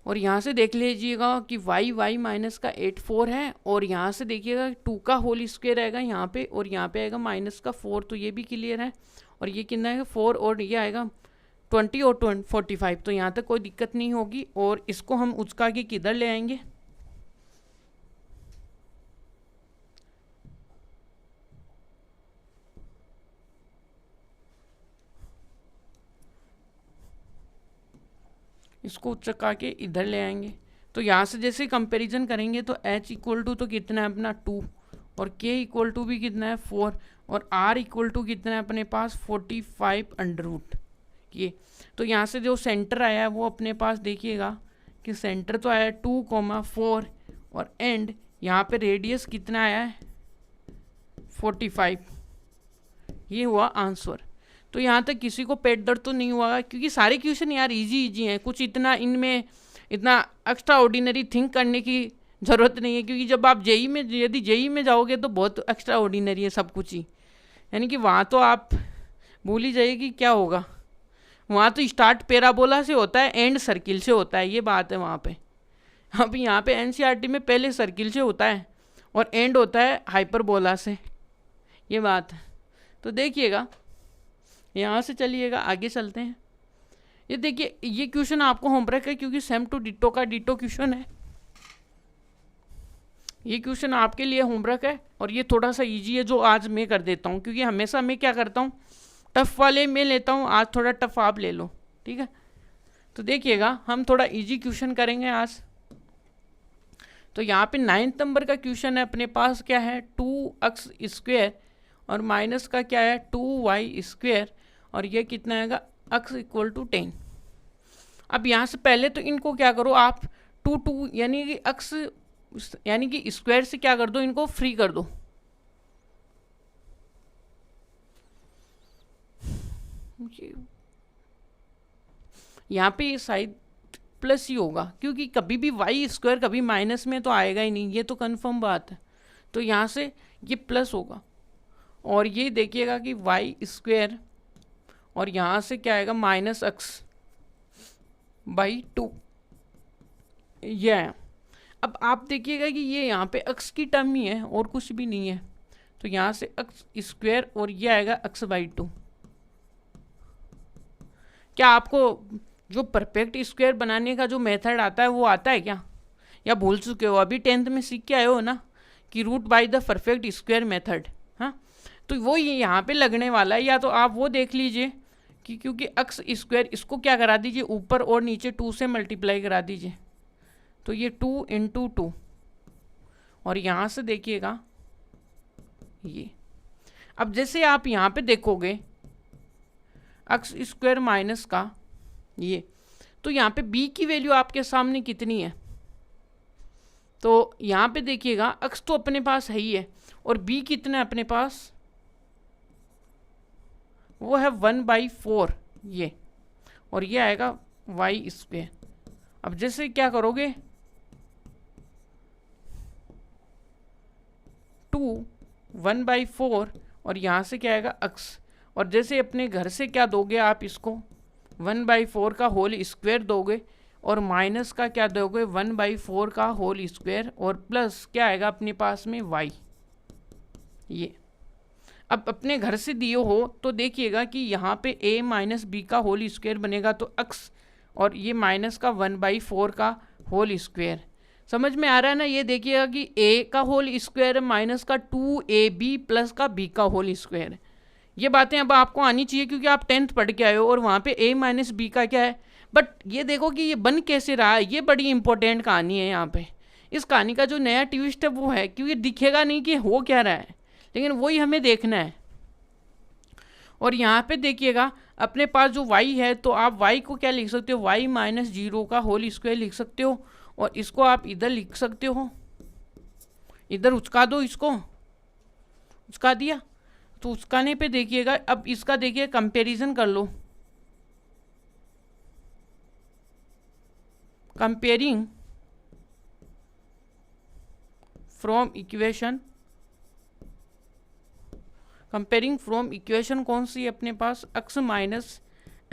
S1: और यहाँ से देख लीजिएगा कि y माइनस का 84 है, और यहाँ से देखिएगा 2 का होल स्क्वायर आएगा यहाँ पे, और यहाँ पे आएगा माइनस का 4, तो ये भी क्लियर है। और ये कितना है 4, और ये आएगा 20 और 45, तो यहाँ तक कोई दिक्कत नहीं होगी। और इसको हम उचका के किधर ले आएंगे, इसको चका के इधर ले आएंगे। तो यहाँ से जैसे कंपैरिजन करेंगे तो h इक्वल टू तो कितना है अपना 2, और k इक्वल टू भी कितना है 4, और r इक्वल टू कितना है अपने पास 45 अंडर रूट ये। तो यहाँ से जो सेंटर आया है वो अपने पास देखिएगा कि सेंटर तो आया है 2,4, और एंड यहाँ पे रेडियस कितना आया है 45। ये हुआ आंसर। तो यहाँ तक किसी को पेट दर्द तो नहीं हुआ, क्योंकि सारे क्वेश्चन यार इजी हैं, कुछ इतना इनमें इतना एक्स्ट्रा ऑर्डिनरी थिंक करने की ज़रूरत नहीं है। क्योंकि जब आप जेई में, यदि जेई में जाओगे तो बहुत एक्स्ट्रा ऑर्डिनरी है सब कुछ ही, यानी कि वहाँ तो आप भूल ही जाइए कि क्या होगा। वहाँ तो स्टार्ट पैराबोला से होता है, एंड सर्किल से होता है, ये बात है वहाँ पे। अब यहाँ पे एनसीईआरटी में पहले सर्किल से होता है और एंड होता है हाइपरबोला से, ये बात है। तो देखिएगा यहाँ से चलिएगा आगे चलते हैं। ये देखिए ये क्वेश्चन आपको होमवर्क है, क्योंकि सेम टू डिटो का डिटो क्वेश्चन है। ये क्वेश्चन आपके लिए होमवर्क है, और ये थोड़ा सा इजी है जो आज मैं कर देता हूँ, क्योंकि हमेशा मैं क्या करता हूँ टफ वाले मैं लेता हूँ, आज थोड़ा टफ आप ले लो, ठीक है। तो देखिएगा हम थोड़ा इजी क्वेश्चन करेंगे आज। तो यहाँ पे 9 नंबर का क्वेश्चन है अपने पास, क्या है 2x स्क्वायर और माइनस का क्या है 2y स्क्वायर, और ये कितना आएगा x इक्वल टू 10। अब यहाँ से पहले तो इनको क्या करो आप 2 यानी कि x यानी कि स्क्वायर से क्या कर दो, इनको फ्री कर दो। यहाँ पे शायद प्लस ही होगा, क्योंकि कभी भी y स्क्वायर कभी माइनस में तो आएगा ही नहीं, ये तो कंफर्म बात है। तो यहाँ से ये प्लस होगा, और ये देखिएगा कि y स्क्वायर, और यहाँ से क्या आएगा माइनस x बाई 2, ये है। अब आप देखिएगा कि ये यहाँ पे x की टर्म ही है और कुछ भी नहीं है, तो यहाँ से x स्क्वायर और ये आएगा x बाई 2। क्या आपको जो परफेक्ट स्क्वायर बनाने का जो मेथड आता है वो आता है क्या, या भूल चुके हो? अभी 10th में सीख के आए हो ना कि root by the perfect square method. हाँ, तो वो ये यहाँ पे लगने वाला है, या तो आप वो देख लीजिए कि क्योंकि x स्क्वायर इसको क्या करा दीजिए ऊपर और नीचे 2 से मल्टीप्लाई करा दीजिए, तो ये 2 इंटू 2, और यहाँ से देखिएगा ये। अब जैसे आप यहाँ पे देखोगे x स्क्वायर माइनस का ये, तो यहाँ पे b की वैल्यू आपके सामने कितनी है, तो यहाँ पे देखिएगा x तो अपने पास है ही है, और b कितना है अपने पास, वो है 1/4 ये, और ये आएगा y स्क्वायर। अब जैसे क्या करोगे 2 1/4, और यहाँ से क्या आएगा x, और जैसे अपने घर से क्या दोगे आप इसको 1/4 का होल स्क्वायर दोगे, और माइनस का क्या दोगे 1/4 का होल स्क्वायर, और प्लस क्या आएगा अपने पास में y। ये अब अपने घर से दिए हो तो देखिएगा कि यहाँ पे a माइनस बी का होल स्क्वायर बनेगा, तो x, और ये माइनस का 1/4 का होल स्क्वायर। समझ में आ रहा है ना? ये देखिएगा कि a का होल स्क्वायर माइनस का 2ab प्लस का b का होल स्क्वायर। ये बातें अब आपको आनी चाहिए, क्योंकि आप 10th पढ़ के आए हो, और वहाँ पे a माइनस बी का क्या है। बट ये देखो कि ये बन कैसे रहा है, ये बड़ी इंपॉर्टेंट कहानी है। यहाँ पे इस कहानी का जो नया ट्विस्ट है वो है, क्योंकि दिखेगा नहीं कि हो क्या रहा है, लेकिन वही हमें देखना है। और यहाँ पे देखिएगा अपने पास जो y है, तो आप y को क्या लिख सकते हो, y माइनस 0 का होल स्क्वायर लिख सकते हो, और इसको आप इधर लिख सकते हो, इधर उचका दो, इसको उचका दिया। तो उचकाने पे देखिएगा, अब इसका देखिए कंपैरिजन कर लो। Comparing from equation, comparing from equation कौन सी है अपने पास, x माइनस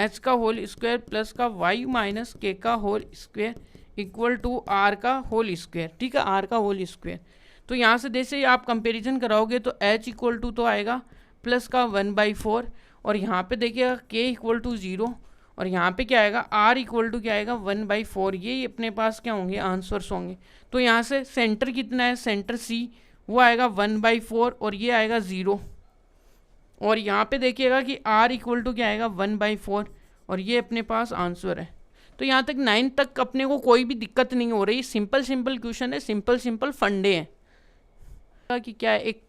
S1: एच का होल स्क्वायर प्लस का y माइनस के का whole square equal to r का होल स्क्वायर। ठीक है, r का होल स्क्वायर। तो यहाँ से जैसे ही आप कंपैरिजन कराओगे तो h इक्वल टू तो आएगा प्लस का 1/4, और यहाँ पे देखिएगा k इक्वल टू 0, और यहाँ पे क्या आएगा r इक्वल टू क्या आएगा 1/4। ये अपने पास क्या होंगे, आंसर्स होंगे। तो यहाँ से सेंटर कितना है, सेंटर c वो आएगा 1/4 और ये आएगा 0, और यहाँ पे देखिएगा कि r इक्वल टू क्या आएगा 1/4, और ये अपने पास आंसर है। तो यहाँ तक 9 तक अपने को कोई भी दिक्कत नहीं हो रही, सिंपल सिंपल क्वेश्चन है, सिंपल सिंपल फंडे हैं कि क्या है, एक